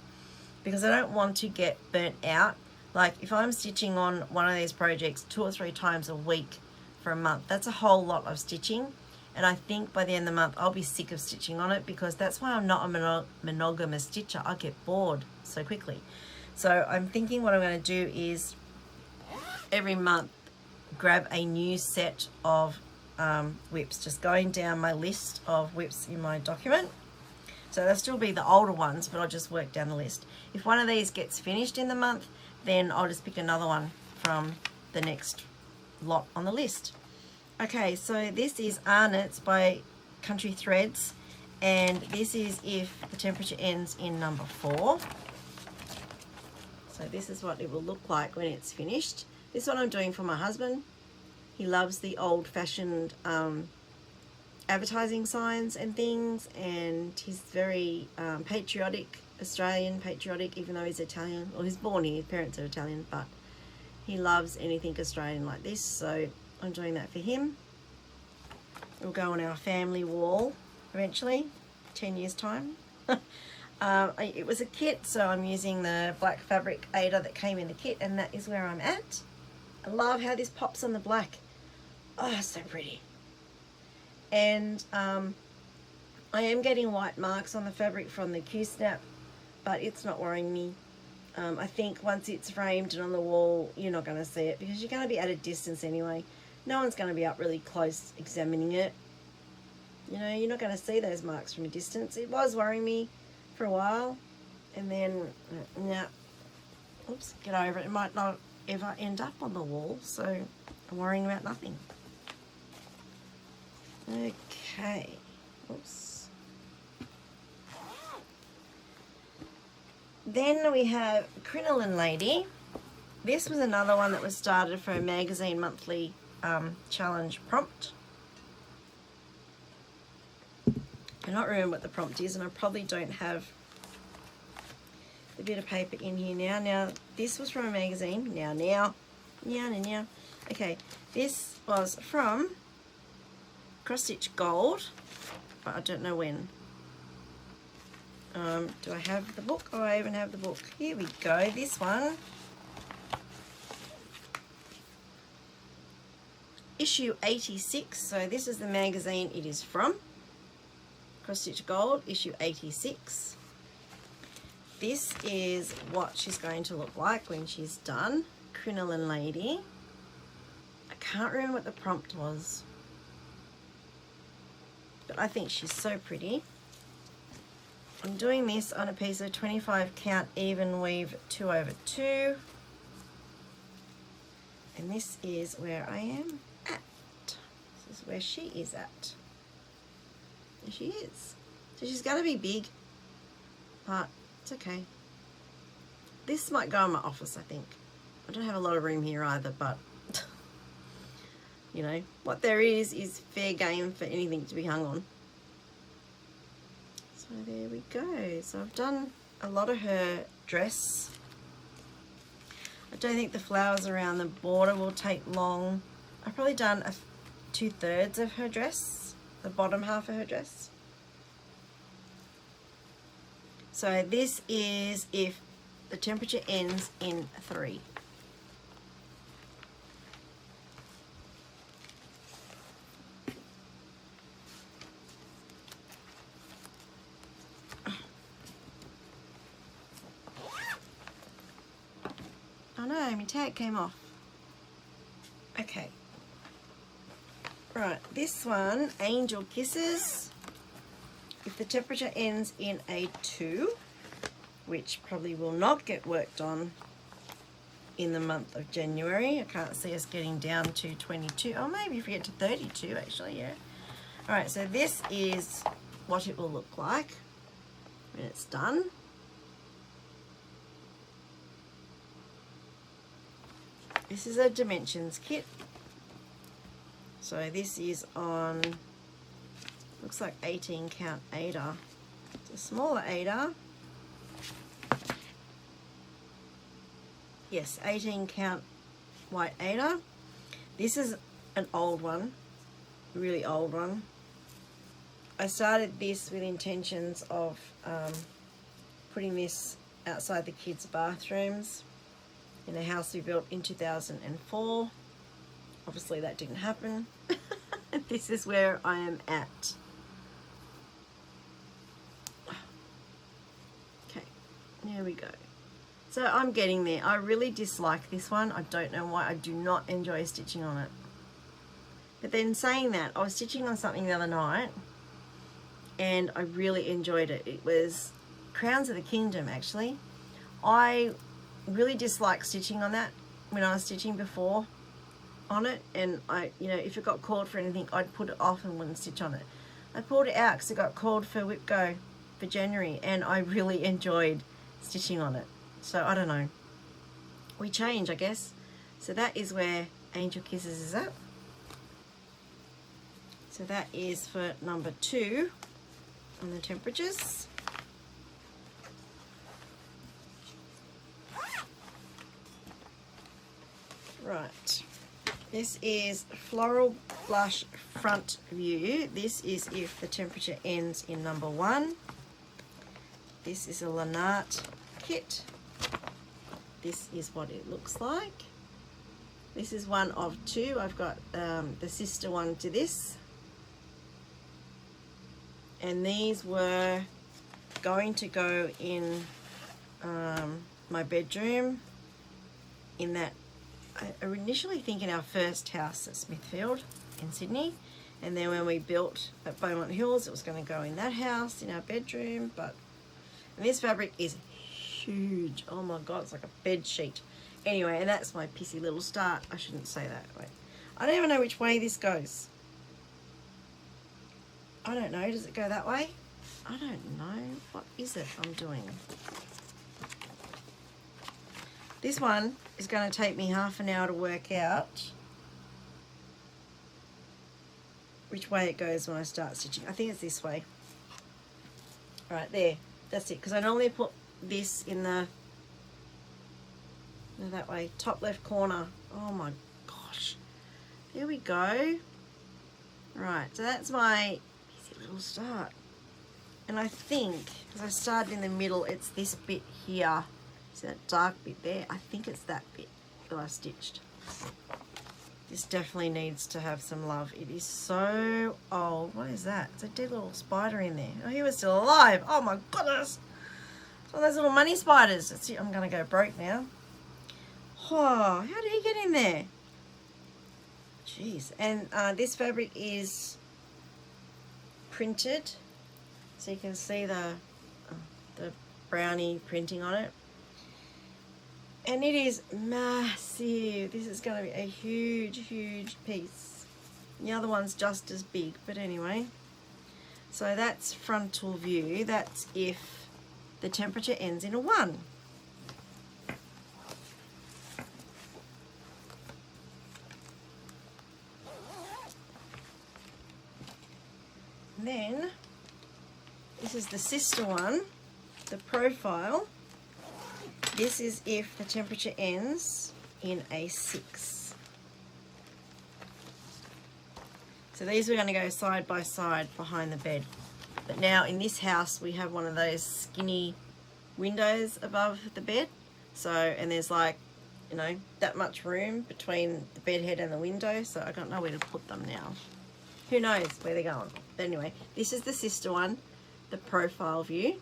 because I don't want to get burnt out. Like, if I'm stitching on one of these projects 2 or 3 times a week for a month, that's a whole lot of stitching. And I think by the end of the month, I'll be sick of stitching on it, because that's why I'm not a monogamous stitcher. I get bored so quickly. So I'm thinking what I'm going to do is every month grab a new set of whips, just going down my list of whips in my document. So they'll still be the older ones, but I'll just work down the list. If one of these gets finished in the month, then I'll just pick another one from the next lot on the list. Okay, so this is Arnott's by Country Threads, and this is if the temperature ends in number 4. So this is what it will look like when it's finished. This one I'm doing for my husband. He loves the old-fashioned advertising signs and things, and he's very patriotic, Australian patriotic, even though he's Italian. Well, he's born here, his parents are Italian, but he loves anything Australian like this, so I'm doing that for him. It'll go on our family wall eventually, 10 years time. It was a kit, so I'm using the black fabric Ada that came in the kit, and that is where I'm at. I love how this pops on the black. Oh, so pretty. And I am getting white marks on the fabric from the Q-snap, but it's not worrying me. I think once it's framed and on the wall, you're not going to see it because you're going to be at a distance anyway. No one's going to be up really close examining it. You know, you're not going to see those marks from a distance. It was worrying me for a while, and then, yeah, oops, get over it. It might not ever end up on the wall, so I'm worrying about nothing. Okay, oops. Then we have Crinoline Lady. This was another one that was started for a magazine monthly challenge prompt. I cannot remember what the prompt is, and I probably don't have a bit of paper in here now. Now, this was from a magazine. Now. Okay, this was from Cross Stitch Gold, but I don't know when. Do I have the book? Oh, I even have the book. Here we go. This one. Issue 86. So this is the magazine it is from. Cross Stitch Gold, issue 86. This is what she's going to look like when she's done. Crinoline Lady. I can't remember what the prompt was, but I think she's so pretty. I'm doing this on a piece of 25 count even weave 2/2, and this is where I am at. This is where she is at. There she is. So she's going to be big, but it's okay. This might go in my office, I think. I don't have a lot of room here either, but you know, what there is fair game for anything to be hung on. So there we go. So I've done a lot of her dress. I don't think the flowers around the border will take long. I've probably done 2/3 of her dress, the bottom half of her dress. So this is if the temperature ends in 3. Oh no, my tag came off. Okay. Right, this one, Angel Kisses. If the temperature ends in a 2, which probably will not get worked on in the month of January. I can't see us getting down to 22. Oh, maybe if we get to 32, actually, yeah. All right, so this is what it will look like when it's done. This is a dimensions kit. So this is on, looks like 18 count Ada. It's a smaller Ada. Yes, 18 count white Ada. This is an old one, really old one. I started this with intentions of putting this outside the kids' bathrooms in a house we built in 2004. Obviously that didn't happen. This is where I am at. Okay, there we go. So I'm getting there. I really dislike this one. I don't know why. I do not enjoy stitching on it. But then saying that, I was stitching on something the other night and I really enjoyed it. It was Crowns of the Kingdom, actually. I really dislike stitching on that when I was stitching before on it, and I, you know, if it got called for anything, I'd put it off and wouldn't stitch on it. I pulled it out because it got called for Whip Go for January, and I really enjoyed stitching on it. So I don't know. We change, I guess. So that is where Angel Kisses is at. So that is for number 2 on the temperatures. Right. This is Floral Blush Front View. This is if the temperature ends in number 1. This is a Lynette kit. This is what it looks like. This is one of 2. I've got the sister one to this. And these were going to go in my bedroom in that, I initially think in our first house at Smithfield in Sydney, and then when we built at Beaumont Hills it was going to go in that house in our bedroom. But and this fabric is huge, oh my god, it's like a bed sheet. Anyway, and that's my pissy little start. I shouldn't say that. Wait, I don't even know which way this goes. I don't know, does it go that way? I don't know, what is it I'm doing? This one is going to take me half an hour to work out which way it goes when I start stitching. I think it's this way. Right there, that's it, because I normally put this in the, no, that way, top left corner. Oh my gosh, there we go. Right, so that's my easy little start. And I think, because I started in the middle, it's this bit here. See that dark bit there? I think it's that bit that I stitched. This definitely needs to have some love. It is so old. What is that? It's a dead little spider in there. Oh, he was still alive. Oh my goodness. It's one of those little money spiders. That's it. I'm going to go broke now. Oh, how did he get in there? Jeez. And this fabric is printed. So you can see the brownie printing on it. And it is massive. This is going to be a huge, huge piece. The other one's just as big, but anyway. So that's frontal view. That's if the temperature ends in a 1. And then, this is the sister one, the profile. This is if the temperature ends in a 6. So these are going to go side by side behind the bed. But now in this house we have one of those skinny windows above the bed. So, and there's like, you know, that much room between the bed head and the window. So I don't know where to put them now. Who knows where they're going. But anyway, this is the sister one, the profile view.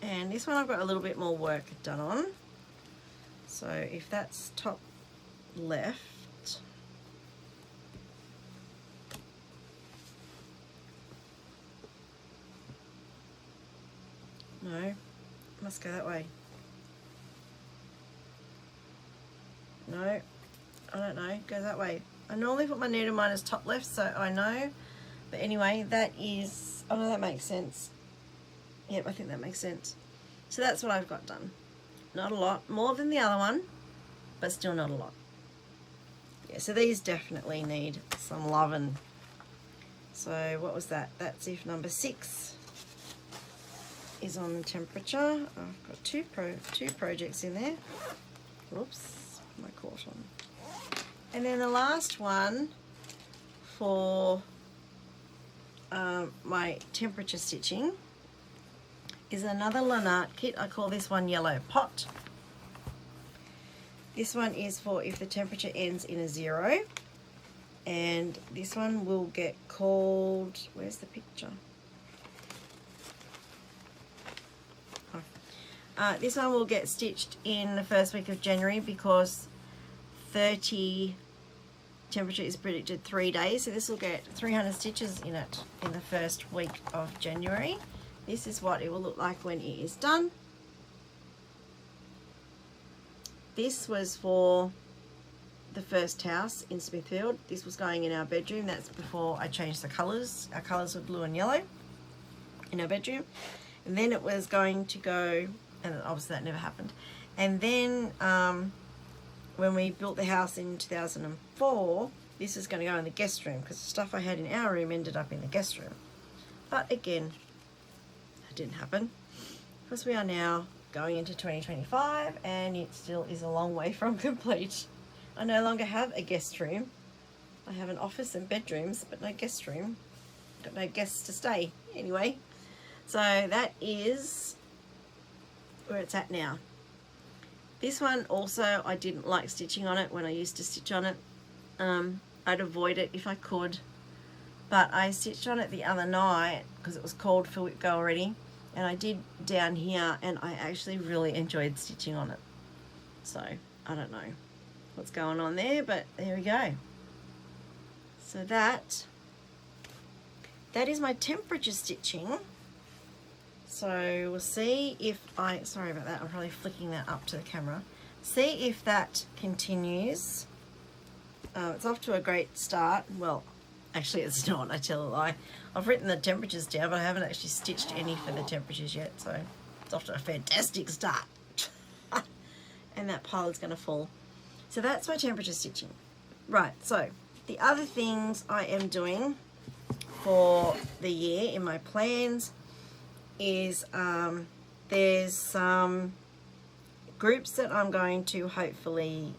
And this one I've got a little bit more work done on. So if that's top left, no, must go that way. No, I don't know, go that way. I normally put my needle mine as top left, so I know. But anyway, that is, oh no, that makes sense. Yep, I think that makes sense. So that's what I've got done. Not a lot, more than the other one, but still not a lot. Yeah, so these definitely need some loving. So what was that? That's if number 6 is on temperature. I've got two projects in there. Whoops, my caution. And then the last one for my temperature stitching is another Lynette kit. I call this one Yellow Pot. This one is for if the temperature ends in a 0. And this one will get called, where's the picture? Oh. This one will get stitched in the first week of January because 30 temperature is predicted 3 days. So this will get 300 stitches in it in the first week of January. This is what it will look like when it is done. This was for the first house in Smithfield. This was going in our bedroom. That's before I changed the colours. Our colours were blue and yellow in our bedroom. And then it was going to go, and obviously that never happened. And then when we built the house in 2004, this is going to go in the guest room because the stuff I had in our room ended up in the guest room. But again, that didn't happen. because we are now going into 2025 and it still is a long way from complete. I no longer have a guest room. I have an office and bedrooms, but no guest room. Got no guests to stay anyway. So that is where it's at now. This one also, I didn't like stitching on it when I used to stitch on it. I'd avoid it if I could, but I stitched on it the other night because it was called for Whip Go already, and I did down here and I actually really enjoyed stitching on it. So I don't know what's going on there, but there we go. So that is my temperature stitching. So we'll see if sorry about that, I'm probably flicking that up to the camera. See if that continues. It's off to a great start. Well, actually it's not, I tell a lie. I've written the temperatures down, but I haven't actually stitched any for the temperatures yet, so it's off to a fantastic start. And that pile is going to fall. So that's my temperature stitching. Right, so the other things I am doing for the year in my plans is there's some groups that I'm going to hopefully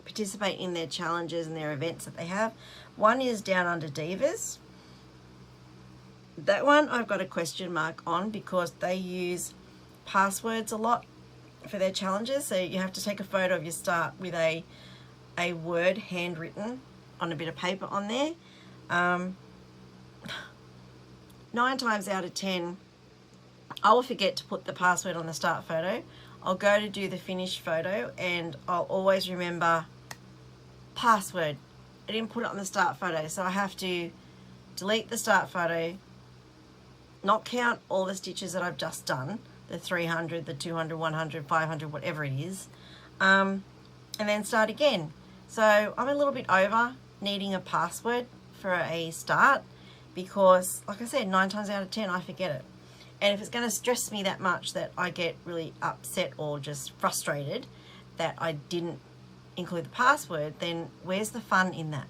participate in their challenges and their events that they have. One is Down Under Divas. That one I've got a question mark on because they use passwords a lot for their challenges. So you have to take a photo of your start with a word handwritten on a bit of paper on there. 9 times out of 10, I will forget to put the password on the start photo. I'll go to do the finish photo and I'll always remember password. I didn't put it on the start photo, so I have to delete the start photo, not count all the stitches that I've just done, the 300, the 200, 100, 500, whatever it is, and then start again. So I'm a little bit over needing a password for a start because, like I said, 9 times out of 10 I forget it. And if it's going to stress me that much that I get really upset or just frustrated that I didn't include the password, then where's the fun in that?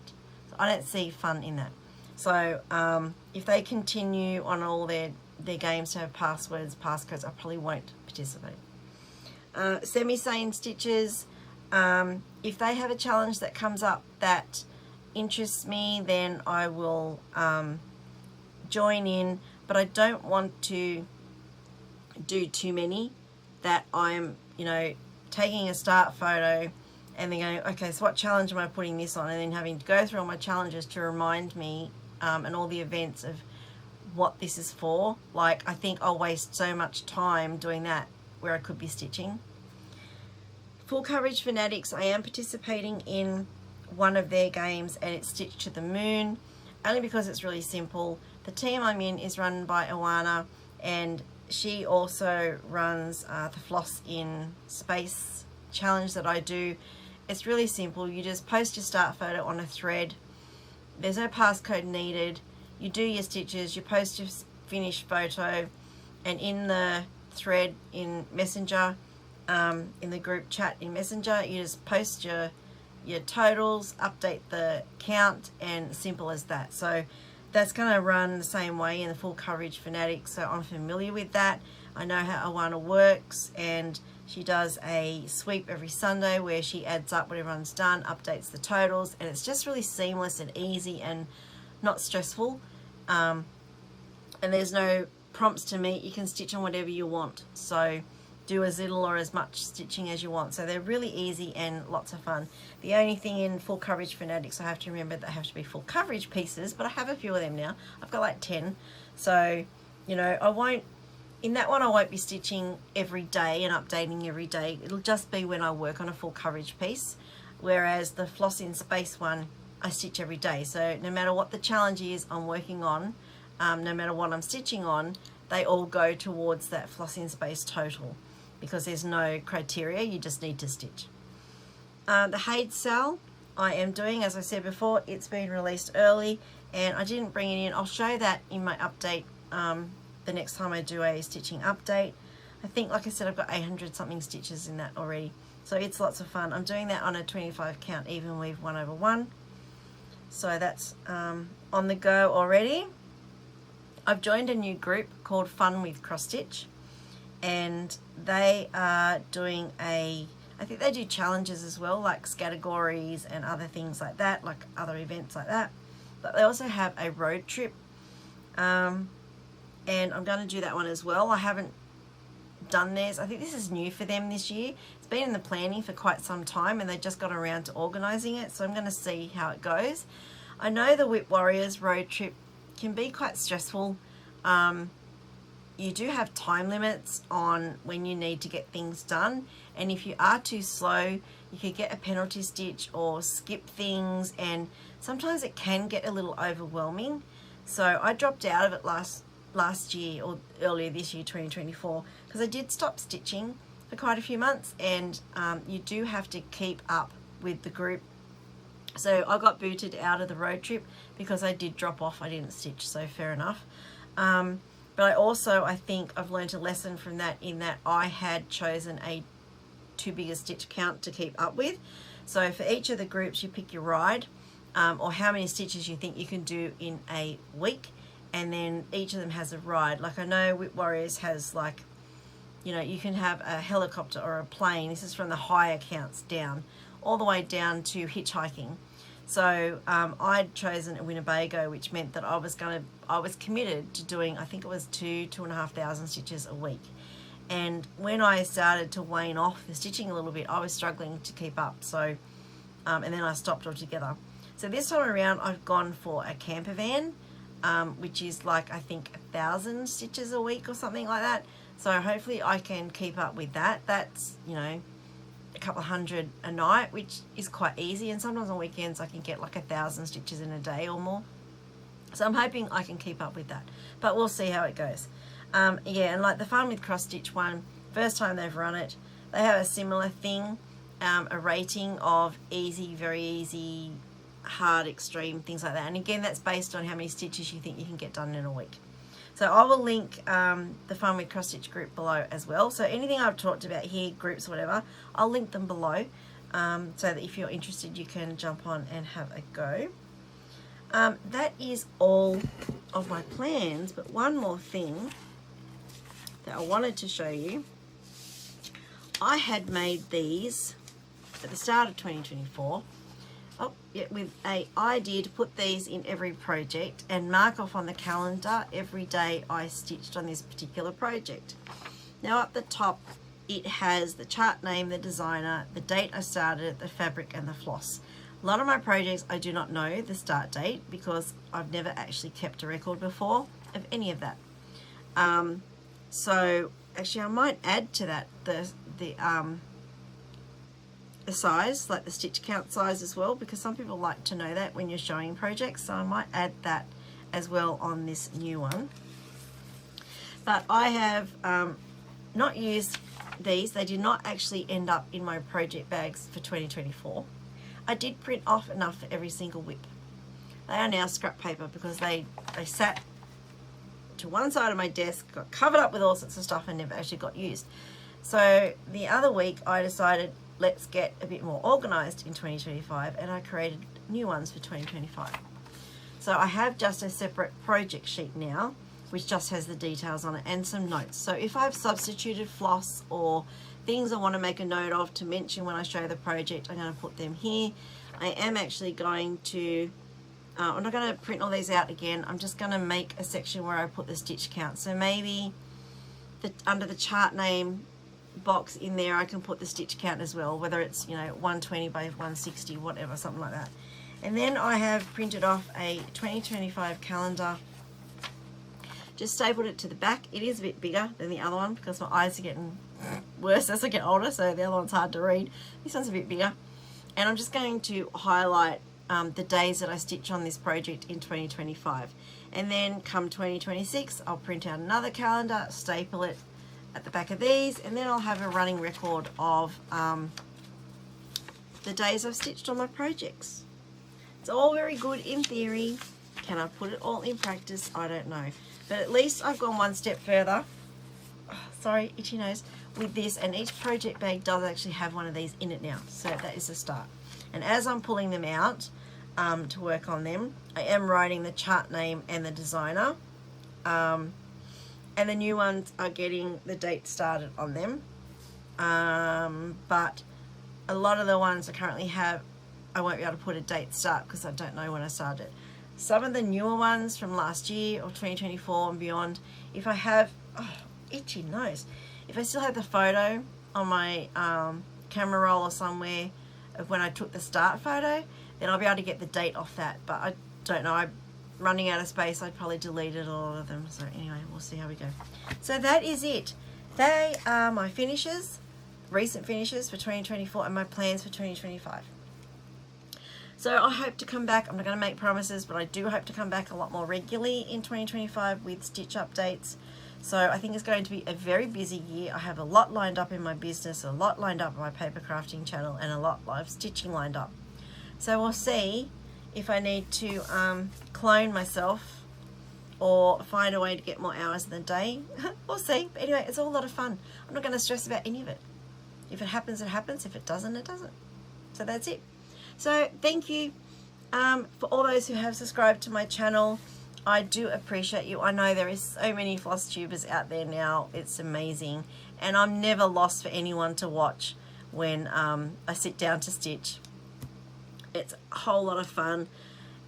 So I don't see fun in that. So if they continue on all their games to have passwords, passcodes, I probably won't participate. Semi-sane stitches, if they have a challenge that comes up that interests me, then I will join in, but I don't want to do too many that I'm, taking a start photo and then going, okay, so what challenge am I putting this on? And then having to go through all my challenges to remind me and all the events of what this is for. Like, I think I'll waste so much time doing that where I could be stitching. Full Coverage Fanatics, I am participating in one of their games and it's Stitch to the Moon, only because it's really simple. The team I'm in is run by Awana, and she also runs the Floss in Space challenge that I do. It's really simple. You just post your start photo on a thread. There's no passcode needed. You do your stitches, you post your finished photo, and in the thread in Messenger, in the group chat in Messenger, you just post your totals, update the count, and simple as that. So that's going to run the same way in the Full Coverage Fanatics, so I'm familiar with that. I know how Awana works, and she does a sweep every Sunday where she adds up what everyone's done, updates the totals, and it's just really seamless and easy and not stressful. And there's no prompts to meet. You can stitch on whatever you want, so do as little or as much stitching as you want. So they're really easy and lots of fun. The only thing in Full Coverage Fanatics, I have to remember that they have to be full coverage pieces, but I have a few of them now. I've got like 10. So, in that one I won't be stitching every day and updating every day. It'll just be when I work on a full coverage piece. Whereas the Floss in Space one, I stitch every day. So no matter what the challenge is I'm working on, no matter what I'm stitching on, they all go towards that Floss in Space total, because there's no criteria, you just need to stitch. The Haid Cell I am doing, as I said before, it's been released early and I didn't bring it in. I'll show that in my update the next time I do a stitching update. I think, like I said, I've got 800 something stitches in that already. So it's lots of fun. I'm doing that on a 25 count even weave 1/1. So that's on the go already. I've joined a new group called Fun with Cross Stitch. and they are doing I think they do challenges as well, like categories and other things like that, like other events like that. But they also have a road trip, and I'm going to do that one as well. I haven't done theirs. I think this is new for them this year. It's been in the planning for quite some time, and they just got around to organising it, so I'm going to see how it goes. I know the Whip Warriors road trip can be quite stressful. You do have time limits on when you need to get things done, and if you are too slow, you could get a penalty stitch or skip things, and sometimes it can get a little overwhelming. So I dropped out of it last year, or earlier this year, 2024, because I did stop stitching for quite a few months, and you do have to keep up with the group. So I got booted out of the road trip because I did drop off. I didn't stitch, so fair enough. But I think I've learned a lesson from that, in that I had chosen a too big a stitch count to keep up with. So for each of the groups, you pick your ride, or how many stitches you think you can do in a week, and then each of them has a ride. Like I know Whip Warriors has, like, you know, you can have a helicopter or a plane. This is from the higher counts down, all the way down to hitchhiking. So I'd chosen a Winnebago, which meant that I was committed to doing, I think it was 2,500 stitches a week. And when I started to wane off the stitching a little bit, I was struggling to keep up. So, and then I stopped altogether. So this time around, I've gone for a camper van, which is like, I think 1,000 stitches a week or something like that. So hopefully I can keep up with that. That's, you know, a couple of hundred a night, which is quite easy, and sometimes on weekends I can get like 1,000 stitches in a day or more. So I'm hoping I can keep up with that, but we'll see how it goes. Yeah, and like the Fun with Cross Stitch one, first time they've run it, they have a similar thing, a rating of easy, very easy, hard, extreme, things like that. And again, that's based on how many stitches you think you can get done in a week. So I will link the Fun with Cross Stitch group below as well. So anything I've talked about here, groups, whatever, I'll link them below, so that if you're interested, you can jump on and have a go. That is all of my plans, but one more thing that I wanted to show you. I had made these at the start of 2024. Oh, yeah, with a idea to put these in every project and mark off on the calendar every day I stitched on this particular project. Now up the top, it has the chart name, the designer, the date I started, the fabric, and the floss. A lot of my projects I do not know the start date because I've never actually kept a record before of any of that. So actually I might add to that the size, like the stitch count size as well, because some people like to know that when you're showing projects, so I might add that as well on this new one. But I have not used these. They did not actually end up in my project bags for 2024. I did print off enough for every single whip. They are now scrap paper because they sat to one side of my desk, got covered up with all sorts of stuff, and never actually got used. So the other week I decided, let's get a bit more organized in 2025, and I created new ones for 2025. So I have just a separate project sheet now, which just has the details on it and some notes. So if I've substituted floss or things I want to make a note of to mention when I show the project, I'm going to put them here. I am actually going to, I'm not going to print all these out again. I'm just going to make a section where I put the stitch count. So maybe under the chart name box in there, I can put the stitch count as well, whether it's, you know, 120 by 160, whatever, something like that. And then I have printed off a 2025 calendar, just stapled it to the back. It is a bit bigger than the other one because my eyes are getting worse as I get older, so the other one's hard to read. This one's a bit bigger, and I'm just going to highlight the days that I stitch on this project in 2025, and then come 2026 I'll print out another calendar, staple it at the back of these, and then I'll have a running record of the days I've stitched on my projects. It's all very good in theory. Can I put it all in practice? I don't know, but at least I've gone one step further. Oh, sorry, itchy nose. With this, and each project bag does actually have one of these in it now, so that is a start. And as I'm pulling them out to work on them, I am writing the chart name and the designer. And and the new ones are getting the date started on them. But a lot of the ones I currently have, I won't be able to put a date start because I don't know when I started. Some of the newer ones from last year or 2024 and beyond, if I have, itchy nose, if I still have the photo on my camera roll or somewhere of when I took the start photo, then I'll be able to get the date off that. But I don't know, I'm running out of space. I'd probably deleted all of them. So anyway, we'll see how we go. So that is it. They are my finishes, recent finishes for 2024 and my plans for 2025. So I hope to come back. I'm not going to make promises, but I do hope to come back a lot more regularly in 2025 with stitch updates. So I think it's going to be a very busy year. I have a lot lined up in my business, a lot lined up on my paper crafting channel, and a lot of stitching lined up. So we'll see if I need to clone myself or find a way to get more hours in the day. We'll see. But anyway, it's all a lot of fun. I'm not going to stress about any of it. If it happens, it happens. If it doesn't, it doesn't. So that's it. So thank you for all those who have subscribed to my channel. I do appreciate you. I know there is so many floss tubers out there now. It's amazing. And I'm never lost for anyone to watch when I sit down to stitch. It's a whole lot of fun.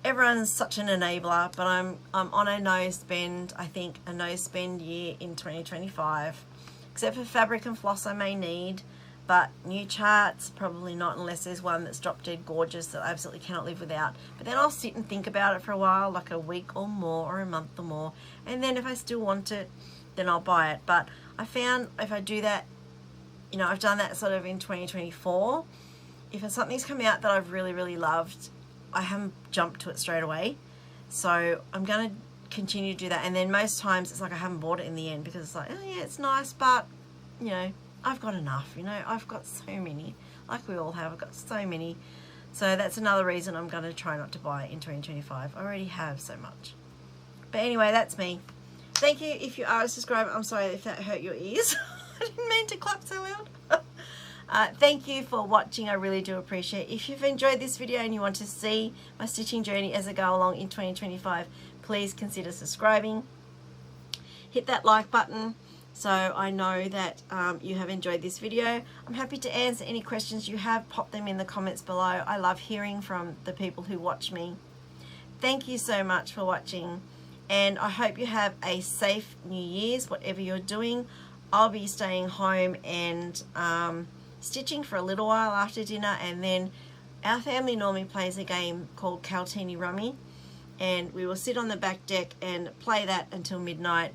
Everyone's such an enabler, but I'm on a no spend, I think a no spend year in 2025. Except for fabric and floss I may need. But new charts, probably not unless there's one that's drop dead gorgeous that I absolutely cannot live without. But then I'll sit and think about it for a while, like a week or more or a month or more. And then if I still want it, then I'll buy it. But I found if I do that, you know, I've done that sort of in 2024. If something's come out that I've really, really loved, I haven't jumped to it straight away. So I'm going to continue to do that. And then most times it's like I haven't bought it in the end because it's like, oh yeah, it's nice, but, you know, I've got enough, you know, I've got so many, like we all have, I've got so many. So that's another reason I'm going to try not to buy in 2025. I already have so much. But anyway, that's me. Thank you if you are a subscriber. I'm sorry if that hurt your ears. I didn't mean to clap so loud. Thank you for watching. I really do appreciate it. If you've enjoyed this video and you want to see my stitching journey as I go along in 2025, please consider subscribing. Hit that like button so I know that you have enjoyed this video. I'm happy to answer any questions you have. Pop them in the comments below. I love hearing from the people who watch me. Thank you so much for watching, and I hope you have a safe New Year's, whatever you're doing. I'll be staying home and stitching for a little while after dinner, and then our family normally plays a game called Caltini Rummy, and we will sit on the back deck and play that until midnight.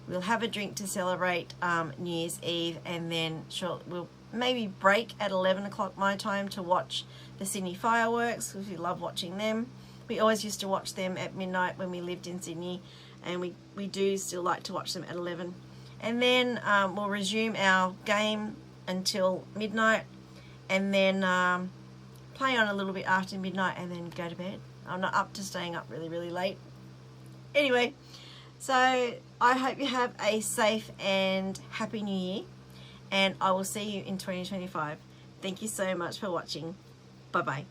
We'll have a drink to celebrate New Year's Eve, and then we'll maybe break at 11 o'clock my time to watch the Sydney fireworks, because we love watching them. We always used to watch them at midnight when we lived in Sydney, and we do still like to watch them at 11. And then we'll resume our game until midnight, and then play on a little bit after midnight, and then go to bed. I'm not up to staying up really, really late. Anyway, so I hope you have a safe and happy New Year, and I will see you in 2025. Thank you so much for watching. Bye-bye.